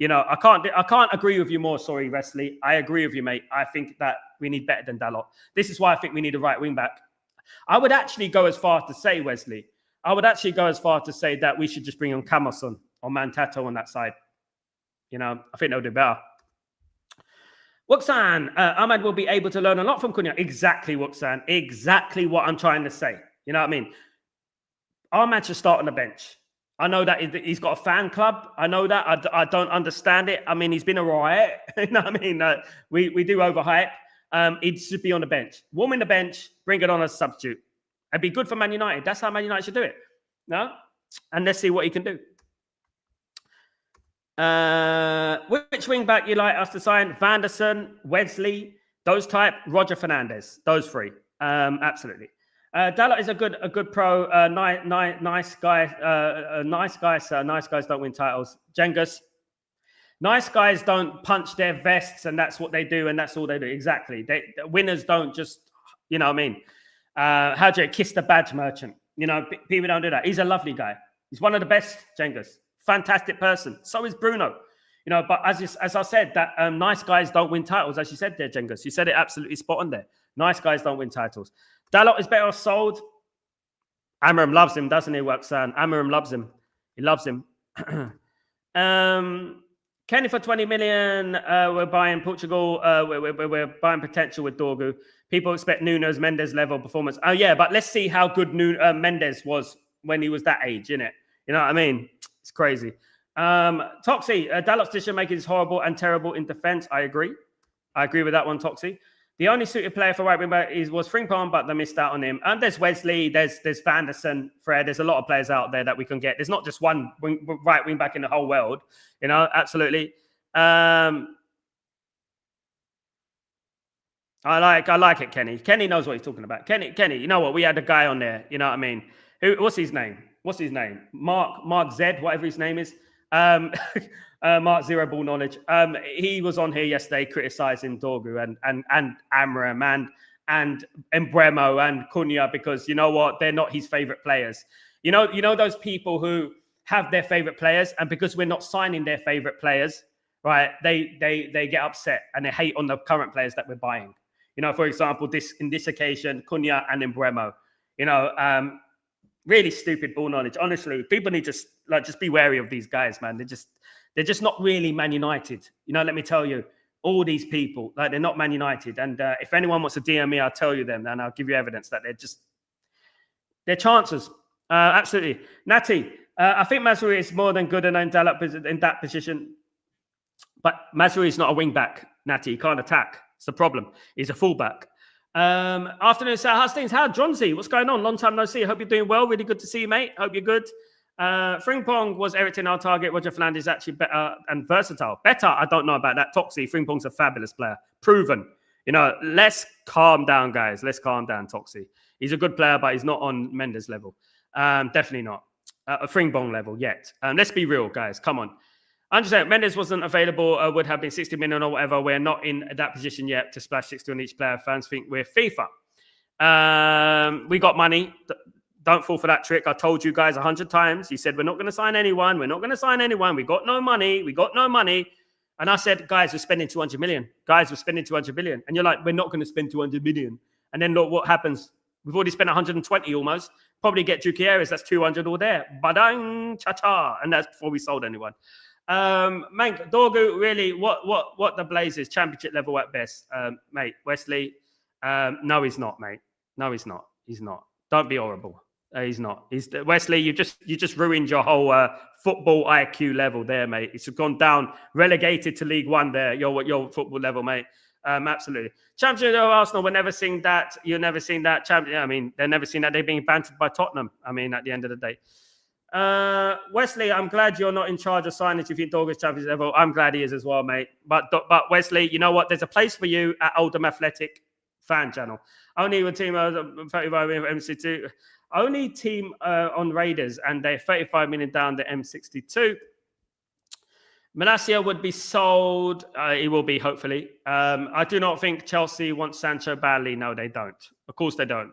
I can't agree with you more. Sorry, Wesley. I agree with you, mate. I think that we need better than Dalot. This is why I think we need a right wing back. I would actually go as far to say, Wesley, that we should just bring on Camerson or Mantato on that side. I think they'll do better. Wuxan, Ahmad will be able to learn a lot from Cunha. Exactly, Wuxan. Exactly what I'm trying to say. You know what I mean? Ahmad should start on the bench. I know that he's got a fan club. I know that. I don't understand it. I mean, he's been a riot. You know what I mean? We do overhype. He should be on the bench. Warm in the bench, bring it on as a substitute. It'd be good for Man United. That's how Man United should do it. No? And let's see what he can do. Which wing back you like us to sign? Vanderson, Wesley, those type, Roger Fernandez, those three. Absolutely. Dalot is a good pro, nice guy, nice guys. Nice guys don't win titles. Jengus, nice guys don't punch their vests, and that's what they do, and that's all they do. Exactly. Winners don't just, you know what I mean? How do you kiss the badge merchant? People don't do that. He's a lovely guy. He's one of the best, Jengus. Fantastic person. So is Bruno. But as I said, that nice guys don't win titles, as you said there, Jengus. You said it absolutely spot on there. Nice guys don't win titles. Dalot is better off sold. Amarim loves him, doesn't he, Waxan? Amarim loves him. He loves him. Kenny for 20 million. We're buying Portugal. We're buying potential with Dorgu. People expect Nuno's Mendes level performance. Oh, yeah, but let's see how good Mendes was when he was that age, innit? You know what I mean? It's crazy. Toxie, Dalot's decision making is horrible and terrible in defense. I agree with that one, Toxie. The only suited player for right wing back was Frimpong, but they missed out on him. And there's Wesley, there's Vanderson, Fred. There's a lot of players out there that we can get. There's not just one right wing back in the whole world. Absolutely. I like it, Kenny. Kenny knows what he's talking about. Kenny, you know what? We had a guy on there. You know what I mean? What's his name? Mark Z, whatever his name is. Mark Zero Ball Knowledge. He was on here yesterday criticizing Dorgu and Amram and Embremo and Cunha because you know what? They're not his favorite players. You know those people who have their favorite players, and because we're not signing their favorite players, right? They get upset and they hate on the current players that we're buying. For example, in this occasion, Cunha and Embremo. Really stupid ball knowledge. Honestly, people need to just be wary of these guys, man. They're just not really Man United. Let me tell you, all these people, they're not Man United. And if anyone wants to DM me, I'll tell you them, and I'll give you evidence that they're chances. Absolutely. Natty, I think Mazraoui is more than good in that position. But Mazraoui is not a wing back, Natty. He can't attack. It's the problem. He's a fullback. Afternoon, Sal. How's things? How, Johnsy? What's going on? Long time no see. Hope you're doing well. Really good to see you, mate. Hope you're good. Frimpong was Eric our target. Roger Fernandez is actually better and versatile. Better? I don't know about that. Toxie. Frimpong's a fabulous player. Proven. Let's calm down, guys. Let's calm down, Toxie. He's a good player, but he's not on Mendes level. Definitely not. Frimpong level yet. Let's be real, guys. Come on. 100%. Mendes wasn't available, would have been 60 million or whatever. We're not in that position yet to splash 60 on each player. Fans think we're FIFA. We got money. Don't fall for that trick. I told you guys 100 times. You said, we're not going to sign anyone. We're not going to sign anyone. We got no money. And I said, guys, we're spending 200 million. Guys, we're spending 200 million. And you're like, we're not going to spend 200 million. And then look what happens. We've already spent 120 almost. Probably get GYOKERES. That's 200 all there. Badang, cha-cha. And that's before we sold anyone. Mank, Dorgu, really, what the Blazers, championship level at best, mate. Wesley, no, he's not, mate. No, he's not. He's not. Don't be horrible. He's not. Wesley. You just ruined your whole football IQ level there, mate. It's gone down, relegated to League One. There, your football level, mate. Absolutely. Champions of Arsenal. We're never seeing that. You're never seeing that. They're never seen that. They're being bantered by Tottenham. At the end of the day. Wesley, I'm glad you're not in charge of signage if you think Dorgu's Champions level. I'm glad he is as well, mate. But Wesley, you know what? There's a place for you at Oldham Athletic fan channel. Only a team 35 million MC2. Only team on Raiders, and they're 35 million down the M62. Malacia would be sold. He will be, hopefully. I do not think Chelsea wants Sancho badly. No, they don't. Of course they don't.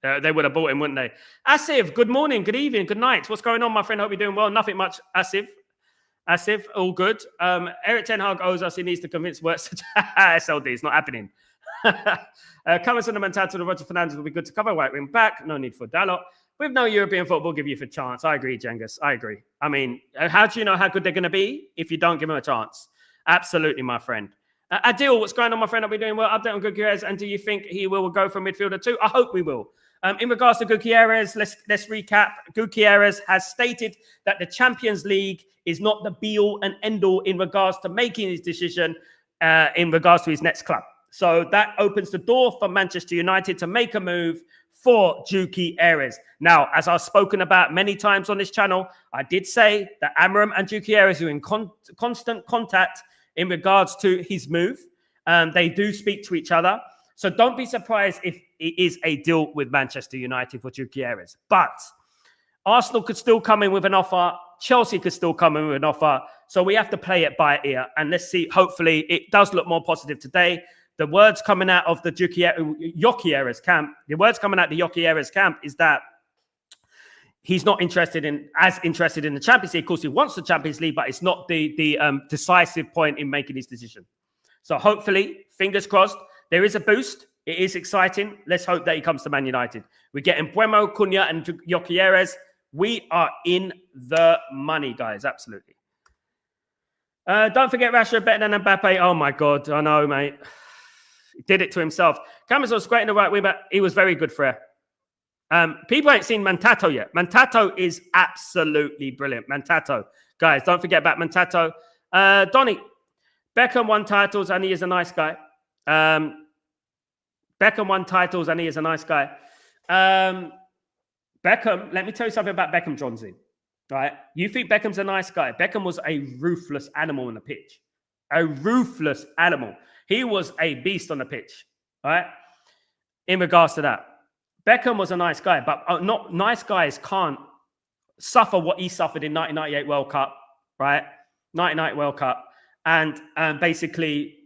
They would have bought him, wouldn't they? Asif, good morning, good evening, good night. What's going on, my friend? Hope you're doing well. Nothing much, Asif. Asif, all good. Eric Ten Hag owes us. He needs to convince works. SLD, it's not happening. Comments on the mentality of Roger Fernandez will be good to cover. Right wing back, no need for dialogue. With no European football, give you a chance. I agree, Jengus. I agree. I mean, how do you know how good they're going to be if you don't give them a chance? Absolutely, my friend. Adil, what's going on, my friend? Are we doing well? Update on GYOKERES, and do you think he will go for midfielder too? I hope we will. In regards to GYOKERES, let's recap. GYOKERES has stated that the Champions League is not the be-all and end-all in regards to making his decision in regards to his next club. So that opens the door for Manchester United to make a move for GYOKERES. Now, as I've spoken about many times on this channel, I did say that Amorim and GYOKERES are in constant contact in regards to his move. They do speak to each other. So don't be surprised if it is a deal with Manchester United for GYOKERES. But Arsenal could still come in with an offer. Chelsea could still come in with an offer. So we have to play it by ear. And let's see, hopefully it does look more positive today. The words coming out of the GYOKERES camp, is that he's not interested in the Champions League. Of course, he wants the Champions League, but it's not the decisive point in making his decision. So hopefully, fingers crossed, there is a boost. It is exciting. Let's hope that he comes to Man United. We're getting Mbeumo, Cunha, and GYOKERES. We are in the money, guys. Absolutely. Don't forget Rashford better than Mbappe. Oh, my God. I know, mate. He did it to himself. Cameron was great in the right wing, but he was very good for it. People ain't seen Mantato yet. Mantato is absolutely brilliant. Mantato. Guys, don't forget about Mantato. Donny, Beckham won titles and he is a nice guy. Beckham won titles and he is a nice guy. Beckham, let me tell you something about Beckham, Johnsy. Right? You think Beckham's a nice guy. Beckham was a ruthless animal on the pitch. A ruthless animal. He was a beast on the pitch. Right? In regards to that. Beckham was a nice guy, but not nice guys can't suffer what he suffered in 1998 World Cup, right? 1998 World Cup, and basically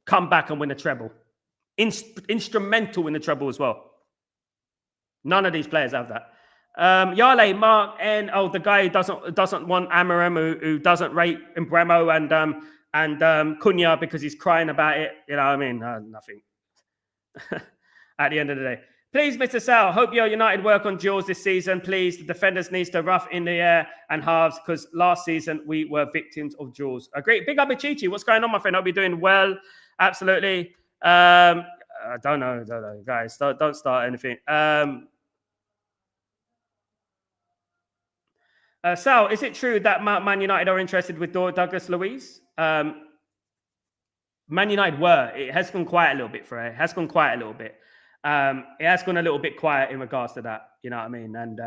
come back and win a treble. Instrumental in the treble as well. None of these players have that. Yale, Mark, and the guy who doesn't want Amorim, who doesn't rate Mbeumo and Cunha because he's crying about it. You know what I mean? Nothing. At the end of the day. Please, Mr. Sal, hope your United work on duels this season. Please, the defenders needs to rough in the air and halves because last season we were victims of duels. Great. Big up, Chichi. What's going on, my friend? Hope you're doing well. Absolutely. I don't know, guys. Don't start anything. Sal, is it true that Man United are interested with Douglas Luiz? Man United were. It has gone quiet a little bit for it. It has gone quiet a little bit. It has gone a little bit quiet in regards to that. You know what I mean? And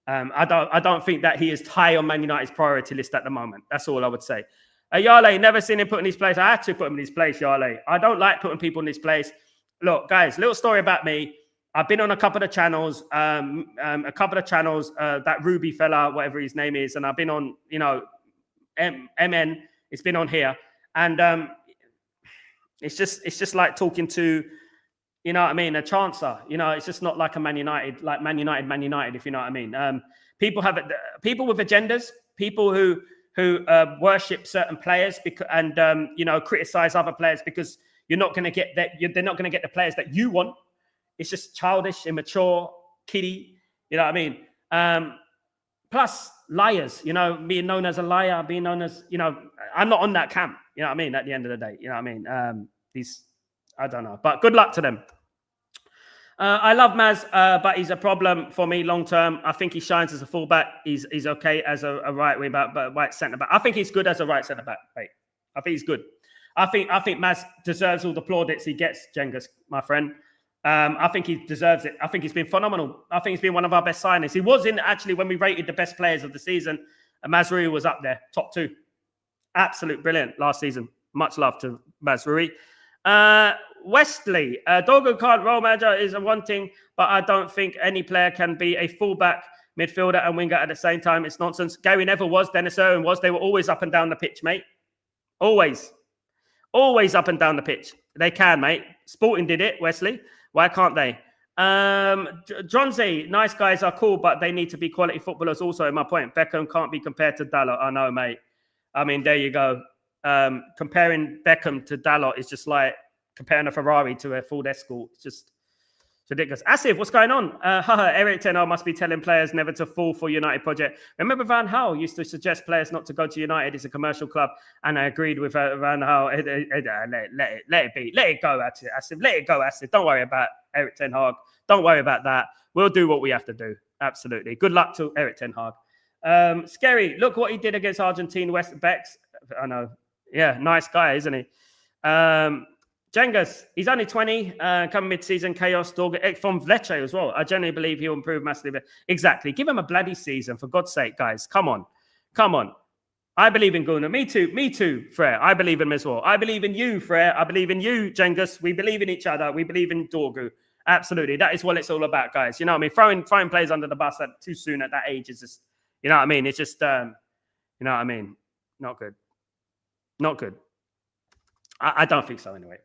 I don't think that he is high on Man United's priority list at the moment. That's all I would say. Yale, never seen him put in his place. I had to put him in his place, Yale. I don't like putting people in his place. Look, guys, little story about me. I've been on a couple of channels, that Ruby fella, whatever his name is, and I've been on, MN. It's been on here, and it's just like talking to, you know what I mean, a chancer. It's just not like a Man United, if you know what I mean. People with agendas, people who worship certain players and criticize other players because you're not going to get that. They're not going to get the players that you want. It's just childish, immature, kiddie. You know what I mean? Plus liars. Being known as a liar, being known as I'm not on that camp. You know what I mean? At the end of the day, you know what I mean? I don't know, but good luck to them. I love Maz, but he's a problem for me long term. I think he shines as a fullback. He's okay as a right wing back, but right centre back. I think he's good as a right centre back. Mate. I think he's good. I think Maz deserves all the plaudits he gets, Jengus, my friend. I think he deserves it. I think he's been phenomenal. I think he's been one of our best signings. He was in actually when we rated the best players of the season. Mazraoui was up there, top 2. Absolute brilliant last season. Much love to Mazraoui. Wesley, Dogo card role manager is one thing, but I don't think any player can be a fullback, midfielder, and winger at the same time. It's nonsense. Gary Neville was, Dennis Irwin was. They were always up and down the pitch, mate. Always up and down the pitch. They can, mate. Sporting did it, Wesley. Why can't they? Dronze, nice guys are cool, but they need to be quality footballers also, in my point. Beckham can't be compared to Dalot. I know, mate. I mean, there you go. Comparing Beckham to Dalot is just like comparing a Ferrari to a Ford Escort. It's just ridiculous. Asif, what's going on? Eric Ten Hag must be telling players never to fall for United project. Remember Van Gaal used to suggest players not to go to United. It's a commercial club, and I agreed with Van Gaal. Let it be. Let it go, Asif. Let it go, Asif. Don't worry about Eric Ten Hag. Don't worry about that. We'll do what we have to do. Absolutely. Good luck to Eric Ten Hag. Scary. Look what he did against Argentine West Becks. I know. Yeah, nice guy, isn't he? Jengas, he's only 20, coming mid-season, chaos, dog from Vleche as well. I genuinely believe he'll improve massively. Exactly. Give him a bloody season, for God's sake, guys. Come on. I believe in Gunnar. Me too, Frere. I believe in him as well. I believe in you, Frere. I believe in you, Jengas. We believe in each other. We believe in Dorgu. Absolutely. That is what it's all about, guys. You know what I mean? Throwing players under the bus too soon at that age is just, you know what I mean? It's just, you know what I mean? Not good. Not good. I don't think so anyway.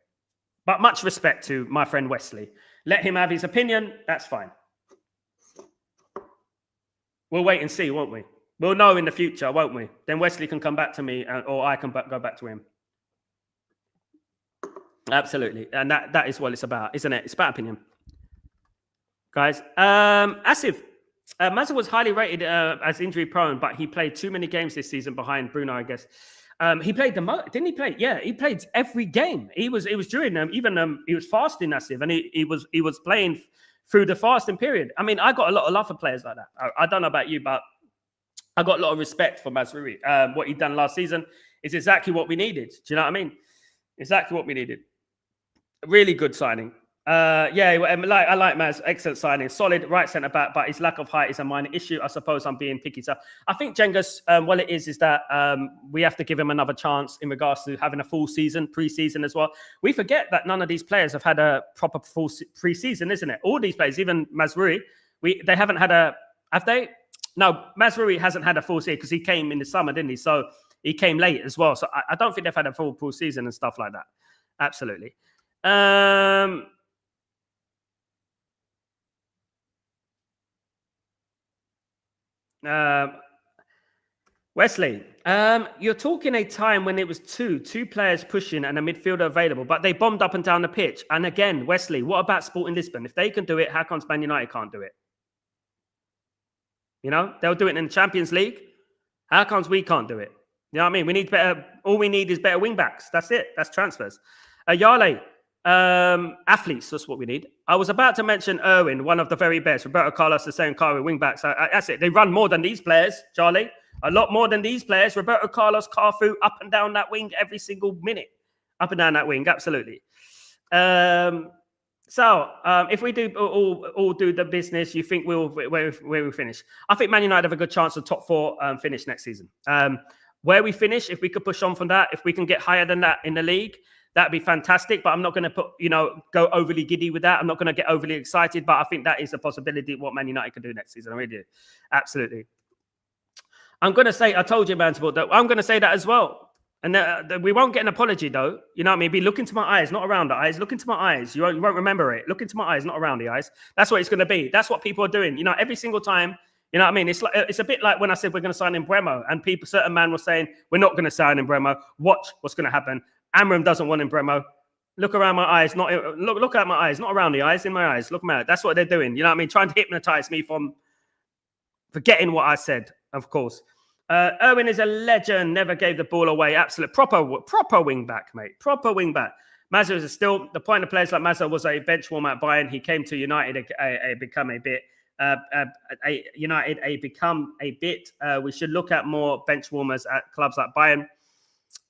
But much respect to my friend Wesley. Let him have his opinion. That's fine. We'll wait and see, won't we? We'll know in the future, won't we? Then Wesley can come back to me, or I can go back to him. Absolutely. And that is what it's about, isn't it? It's about opinion. Guys, Asif, Mazza was highly rated as injury prone, but he played too many games this season behind Bruno, I guess. He played the most, didn't he play? Yeah, he played every game. It was during he was fasting, Asif, and he was playing through the fasting period. I mean, I got a lot of love for players like that. I don't know about you, but I got a lot of respect for Mazraoui. What he done last season is exactly what we needed. Do you know what I mean? Exactly what we needed. Really good signing. I like Maz. Excellent signing. Solid right centre back, but his lack of height is a minor issue. I suppose I'm being picky. So I think Jengas, what it is that we have to give him another chance in regards to having a full season, pre-season as well. We forget that none of these players have had a proper full pre-season, isn't it? All these players, even Mazraoui, they haven't had a. Have they? No, Mazraoui hasn't had a full season because he came in the summer, didn't he? So he came late as well. So I don't think they've had a full season and stuff like that. Absolutely. Wesley, you're talking a time when it was two players pushing and a midfielder available, but they bombed up and down the pitch. And again, Wesley, what about Sporting Lisbon? If they can do it, how comes Man United can't do it? You know, they'll do it in the Champions League. How comes we can't do it? You know what I mean? We need better. All we need is better wing backs. That's it. That's transfers. Yale, athletes. That's what we need. I was about to mention Irwin, one of the very best. Roberto Carlos, the same car with wing backs. That's it. They run more than these players, Charlie. A lot more than these players. Roberto Carlos, Carfu, up and down that wing every single minute. Up and down that wing, absolutely. So, if we do all do the business, you think where we finish? I think Man United have a good chance of top four finish next season. Where we finish, if we could push on from that, if we can get higher than that in the league, that'd be fantastic. But I'm not going to go overly giddy with that. I'm not going to get overly excited. But I think that is a possibility of what Man United can do next season. I really do. Absolutely. I'm going to say, I told you, man, that I'm going to say that as well. And we won't get an apology, though. You know what I mean? Be look into my eyes, not around the eyes. Look into my eyes. You won't remember it. Look into my eyes, not around the eyes. That's what it's going to be. That's what people are doing. You know, every single time. You know what I mean? It's a bit like when I said we're going to sign in Bremo, and certain man was saying we're not going to sign in Bremo. Watch what's going to happen. Amram doesn't want in Bremo. Look around my eyes, look at my eyes, not around the eyes, in my eyes. Look, man, that's what they're doing. You know what I mean? Trying to hypnotize me from forgetting what I said, of course. Irwin is a legend, never gave the ball away. Absolute proper wing back, mate. Proper wing back. Mazza is still the point of players like Mazza was a bench warmer at Bayern. He came to United, become a bit. We should look at more bench warmers at clubs like Bayern.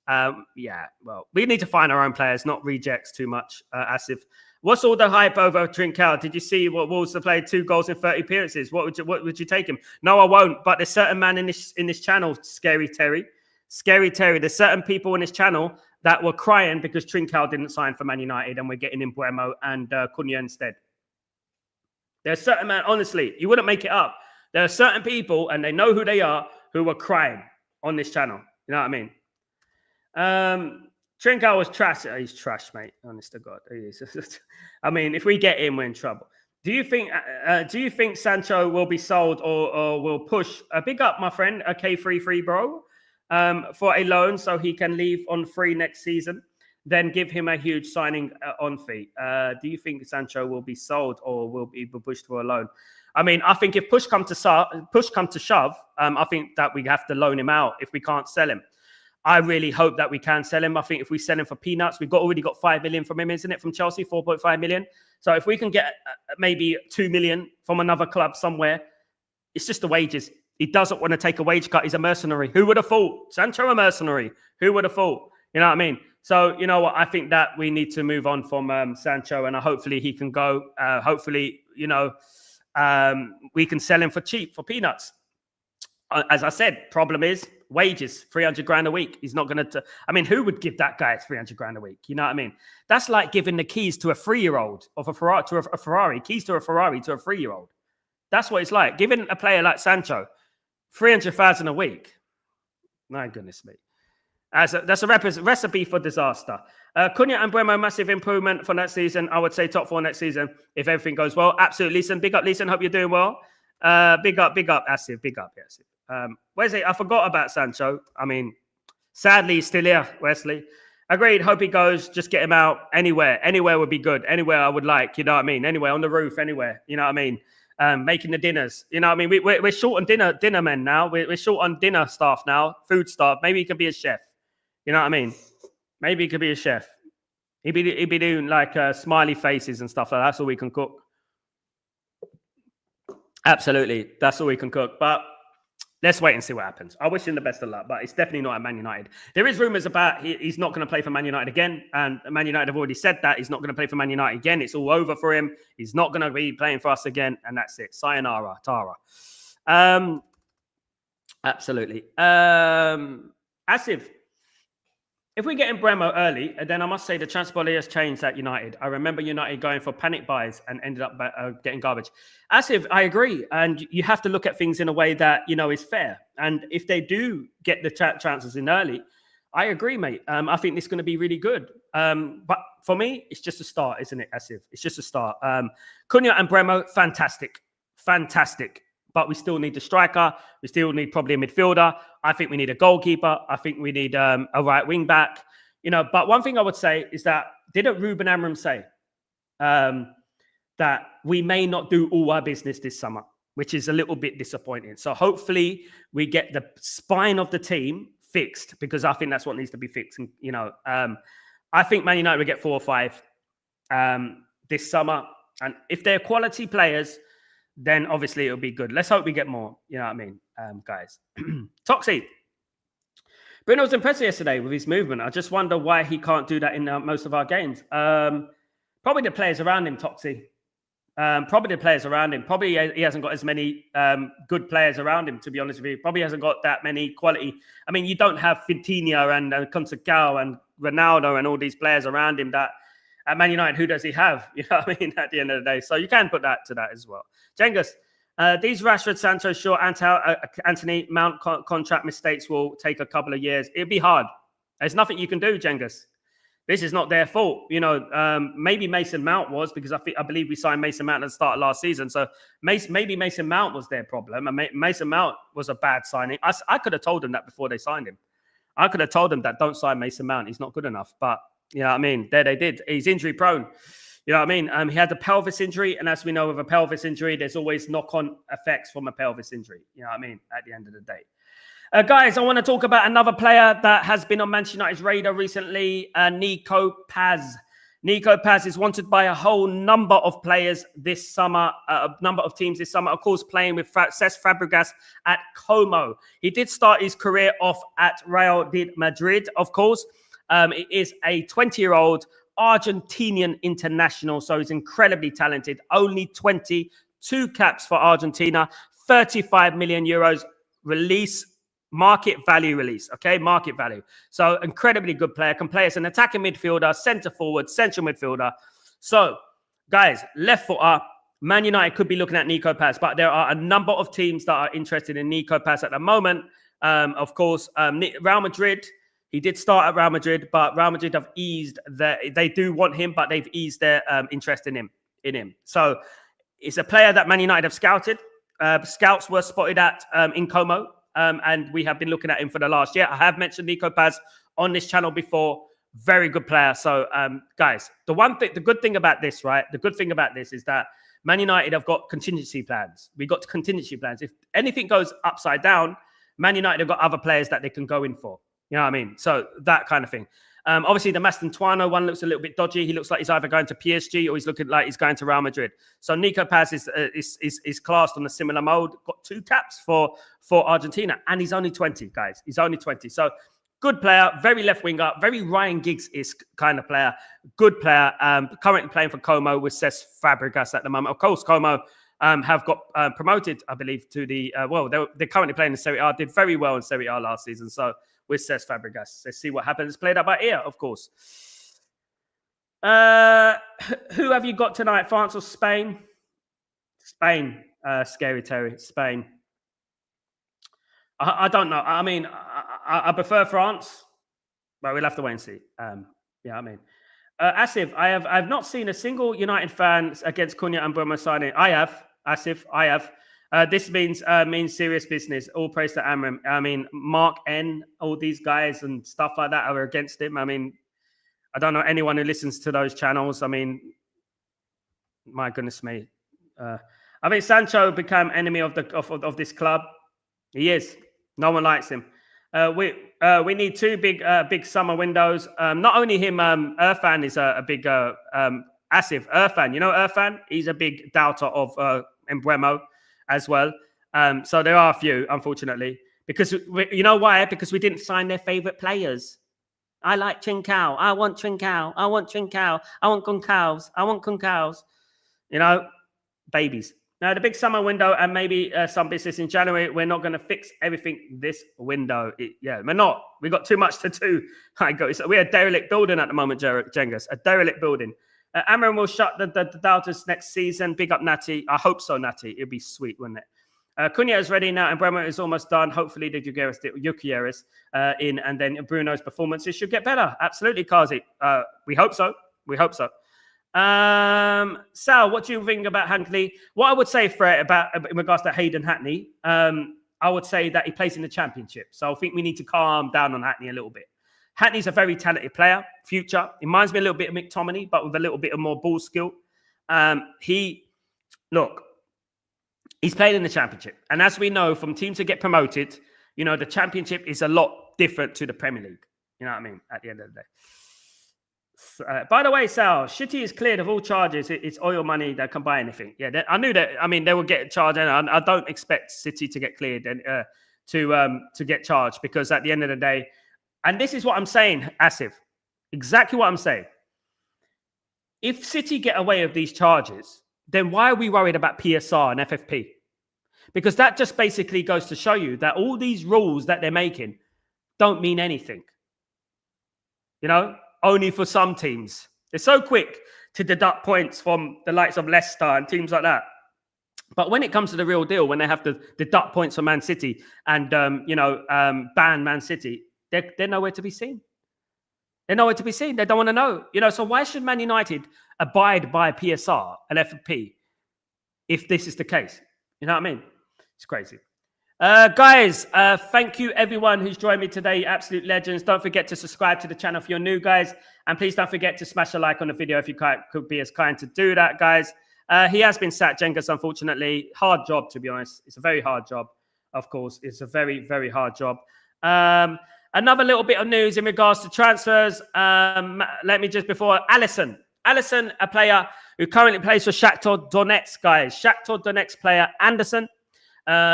Well, we need to find our own players, not rejects too much. Asif, what's all the hype over Trincao? Did you see what Wolves have played 2 goals in 30 appearances? What would you take him? No, I won't. But there's certain man in this channel, Scary Terry. There's certain people in this channel that were crying because Trincao didn't sign for Man United, and we're getting in Buemo and Cunha instead. There's certain man, honestly, you wouldn't make it up. There are certain people, and they know who they are, who are crying on this channel. You know what I mean? Trincao was trash. He's trash, mate. Honest to God. I mean, if we get him, we're in trouble. Do you think Sancho will be sold or will push? Big up, my friend, a K33 bro, for a loan so he can leave on free next season. Then give him a huge signing on fee. Do you think Sancho will be sold or will be pushed for a loan? I mean, I think if push come to shove, I think that we have to loan him out if we can't sell him. I really hope that we can sell him. I think if we sell him for peanuts, we've already got 5 million from him, isn't it? From Chelsea, 4.5 million. So if we can get maybe 2 million from another club somewhere, it's just the wages. He doesn't want to take a wage cut. He's a mercenary. Who would have thought? Sancho a mercenary. Who would have thought? You know what I mean? So, you know what? I think that we need to move on from Sancho, and hopefully he can go. Hopefully, you know, we can sell him for cheap, for peanuts. As I said, problem is wages, 300 grand a week. He's not going to, I mean, who would give that guy 300 grand a week? You know what I mean? That's like giving the keys to a 3-year-old of a Ferrari, keys to a Ferrari to a 3-year-old. That's what it's like. Giving a player like Sancho 300,000 a week. My goodness me. That's a recipe for disaster. Cunha and Bremo, massive improvement for next season. I would say top 4 next season if everything goes well. Absolutely. Leeson, big up, Leeson. Hope you're doing well. Big up, Asif. Big up, yes. Where's it? I forgot about Sancho. I mean, sadly, he's still here, Wesley. Agreed. Hope he goes. Just get him out anywhere. Anywhere would be good. Anywhere I would like. You know what I mean? Anywhere on the roof. Anywhere. You know what I mean? Making the dinners. You know what I mean? We're short on dinner men now. We're short on dinner staff now. Food staff. Maybe he could be a chef. You know what I mean? Maybe he could be a chef. He'd be doing like smiley faces and stuff like that. That's all we can cook. Absolutely. That's all we can cook. But let's wait and see what happens. I wish him the best of luck, but it's definitely not at Man United. There is rumours about he's not going to play for Man United again. And Man United have already said that. He's not going to play for Man United again. It's all over for him. He's not going to be playing for us again. And that's it. Sayonara, Tara. Absolutely. Asif, if we get in Bremo early, then I must say the transfer has changed at United. I remember United going for panic buys and ended up getting garbage. Asif, I agree. And you have to look at things in a way that, you know, is fair. And if they do get the transfers in early, I agree, mate. I think it's going to be really good. But for me, it's just a start, isn't it, Asif? It's just a start. Cunha and Bremo, fantastic. Fantastic. But we still need a striker. We still need probably a midfielder. I think we need a goalkeeper. I think we need a right wing back. You know, but one thing I would say is that didn't Ruben Amorim say that we may not do all our business this summer, which is a little bit disappointing. So hopefully we get the spine of the team fixed, because I think that's what needs to be fixed. And, you know, I think Man United will get 4 or 5 this summer. And if they're quality players, then obviously it'll be good. Let's hope we get more. You know what I mean, guys? Toxie. Bruno's impressive yesterday with his movement. I just wonder why he can't do that in most of our games. Probably the players around him, Toxie. Probably the players around him. Probably he hasn't got as many good players around him, to be honest with you. Probably hasn't got that many quality. I mean, you don't have Fintinho and Conceição and Ronaldo and all these players around him that at Man United, who does he have? You know what I mean? At the end of the day. So you can put that to that as well. Cengiz, these Rashford, Sancho, Shaw, Anthony Mount contract mistakes will take a couple of years. It'll be hard. There's nothing you can do, Cengiz. This is not their fault. You know, maybe Mason Mount was, because I believe we signed Mason Mount at the start of last season. So maybe Mason Mount was their problem. And Mason Mount was a bad signing. I could have told them that before they signed him. I could have told them that don't sign Mason Mount. He's not good enough. But you know what I mean? There they did. He's injury prone. You know what I mean? He had a pelvis injury. And as we know, with a pelvis injury, there's always knock-on effects from a pelvis injury. You know what I mean? At the end of the day. Guys, I want to talk about another player that has been on Manchester United's radar recently, Nico Paz. Nico Paz is wanted by a whole number of players this summer, a number of teams this summer, of course, playing with Cesc Fabregas at Como. He did start his career off at Real de Madrid, of course. It is a 20-year-old Argentinian international, so he's incredibly talented. Only 22 caps for Argentina, 35 million euros release. Market value release, okay? Market value. So incredibly good player. Can play as an attacking midfielder, centre forward, central midfielder. So, guys, left footer. Man United could be looking at Nico Paz, but there are a number of teams that are interested in Nico Paz at the moment. Of course, Real Madrid. He did start at Real Madrid, but Real Madrid have eased they do want him, but they've eased their interest in him. So, It's a player that Man United have scouted. Scouts were spotted at in Como, and we have been looking at him for the last year. I have mentioned Nico Paz on this channel before. Very good player. So, guys, the good thing about this, right? The good thing about this is that Man United have got contingency plans. We got contingency plans. If anything goes upside down, Man United have got other players that they can go in for. You know what I mean? So that kind of thing. Obviously, the Mastantuono one looks a little bit dodgy. He looks like he's either going to PSG or he's looking like he's going to Real Madrid. So Nico Paz is classed on a similar mode. Got 2 caps for Argentina, and he's only 20, guys. He's only 20. So good player, very left winger, very Ryan Giggs-esque kind of player. Good player. Currently playing for Como with Cesc Fabregas at the moment. Of course, Como have got promoted, I believe, to the they're currently playing in Serie A. Did very well in Serie A last season. So with Cesc Fabregas, let's see what happens. Played out by ear, of course. Who have you got tonight? France or Spain? Spain. Scary Terry. Spain. I don't know. I mean, I prefer France, but we'll have to wait and see. Yeah, I mean, Asif, I've not seen a single United fan against Cunha and Burma signing. I have, Asif. I have. This means serious business. All praise to Amram. I mean, Mark N, all these guys and stuff like that are against him. I mean, I don't know anyone who listens to those channels. I mean, my goodness me. I mean, Sancho became enemy of this club. He is. No one likes him. We need 2 big summer windows. Not only him, Irfan is a big Asif. Irfan, you know Irfan? He's a big doubter of Embuemo as well. So there are a few, unfortunately. Because you know why? Because we didn't sign their favorite players. I like Trincao. I want Trincao. I want Trincao. I want Concaos. I want Concaos. You know, babies. Now, the big summer window and maybe some business in January, we're not going to fix everything this window. We're not. We've got too much to do. We're a derelict building at the moment, Jengas. A derelict building. Amram will shut the doubters next season. Big up, Natty. I hope so, Natty. It'd be sweet, wouldn't it? Cunha is ready now, and Bremer is almost done. Hopefully, the GYOKERES in, and then Bruno's performances should get better. Absolutely, Kazi. We hope so. We hope so. Sal, what do you think about Hankey? What I would say, Fred, about in regards to Hayden Hackney, I would say that he plays in the Championship. So I think we need to calm down on Hackney a little bit. Hackney's a very talented player, future. He reminds me a little bit of McTominay, but with a little bit of more ball skill. He's played in the Championship. And as we know, from teams that get promoted, you know, the Championship is a lot different to the Premier League. You know what I mean? At the end of the day. By the way, Sal, Shitty is cleared of all charges. It's oil money that can buy anything. Yeah, I knew that. I mean, they would get charged. And I don't expect City to get cleared and to get charged, because at the end of the day, and this is what I'm saying, Asif, exactly what I'm saying. If City get away with these charges, then why are we worried about PSR and FFP? Because that just basically goes to show you that all these rules that they're making don't mean anything. You know? Only for some teams. They're so quick to deduct points from the likes of Leicester and teams like that. But when it comes to the real deal, when they have to deduct points from Man City and, ban Man City, they're nowhere to be seen. They're nowhere to be seen. They don't want to know. You know, so why should Man United abide by PSR and FFP if this is the case? You know what I mean? It's crazy. Guys, thank you everyone who's joined me today. Absolute legends. Don't forget to subscribe to the channel if you're new, guys. And please don't forget to smash a like on the video if you could be as kind to do that, guys. He has been sacked, Jengas, unfortunately. Hard job, to be honest. It's a very hard job, of course. It's a very, very hard job. Another little bit of news in regards to transfers. Let me just before Alisson, a player who currently plays for Shakhtar Donetsk, guys. Shakhtar Donetsk player Anderson.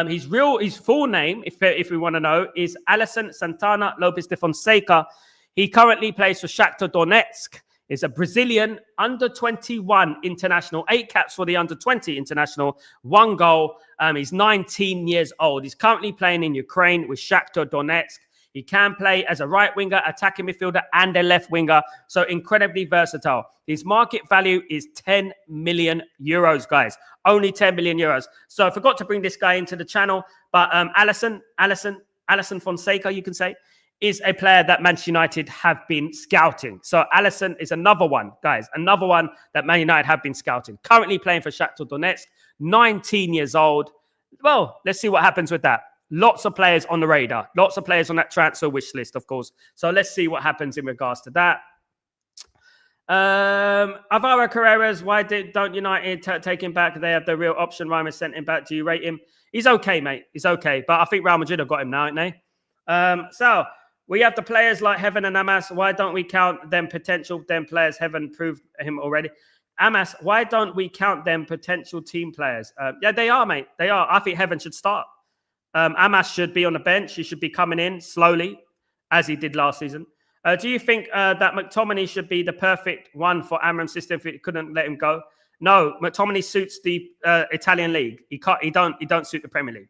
His full name, if we want to know, is Alisson Santana Lopes de Fonseca. He currently plays for Shakhtar Donetsk. He's a Brazilian under-21 international, 8 caps for the under-20 international, 1 goal. He's 19 years old. He's currently playing in Ukraine with Shakhtar Donetsk. He can play as a right winger, attacking midfielder, and a left winger. So incredibly versatile. His market value is 10 million euros, guys. Only 10 million euros. So I forgot to bring this guy into the channel. But Alisson Fonseca, you can say. is a player that Manchester United have been scouting. So Alisson is another one, guys. Another one that Man United have been scouting. Currently playing for Shakhtar Donetsk, 19 years old. Well, let's see what happens with that. Lots of players on the radar. Lots of players on that transfer wish list, of course. So let's see what happens in regards to that. Alvaro Carreras, why don't United take him back? They have the real option. Reimer sent him back. Do you rate him? He's okay, mate. He's okay. But I think Real Madrid have got him now, haven't they? So we have the players like Heaven and Amas. Why don't we count them potential? Them players, Heaven proved him already. Amas, why don't we count them potential team players? Yeah, they are, mate. They are. I think Heaven should start. Amas should be on the bench. He should be coming in slowly, as he did last season. Do you think that McTominay should be the perfect one for Amram's system if it couldn't let him go? No, McTominay suits the Italian league. He don't suit the Premier League.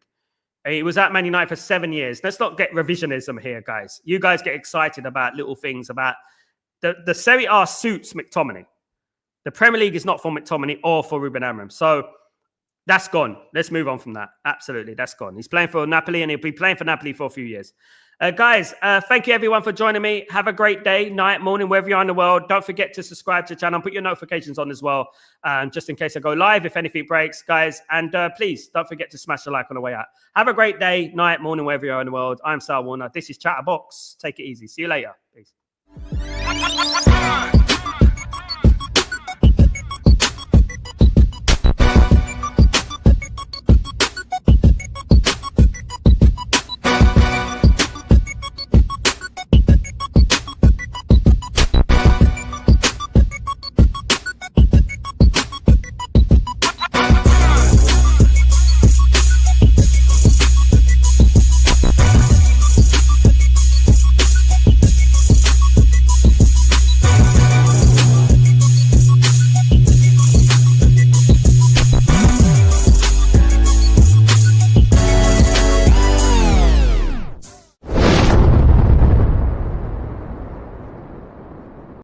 He was at Man United for 7 years. Let's not get revisionism here, guys. You guys get excited about little things about the Serie A suits McTominay. The Premier League is not for McTominay or for Ruben Amorim. So that's gone. Let's move on from that. Absolutely, that's gone. He's playing for Napoli and he'll be playing for Napoli for a few years. Guys, thank you everyone for joining me. Have a great day, night, morning, wherever you are in the world. Don't forget to subscribe to the channel. Put your notifications on as well, just in case I go live, if anything breaks, guys. And please, don't forget to smash the like on the way out. Have a great day, night, morning, wherever you are in the world. I'm Sal Warner. This is Chatterbox. Take it easy. See you later. Peace.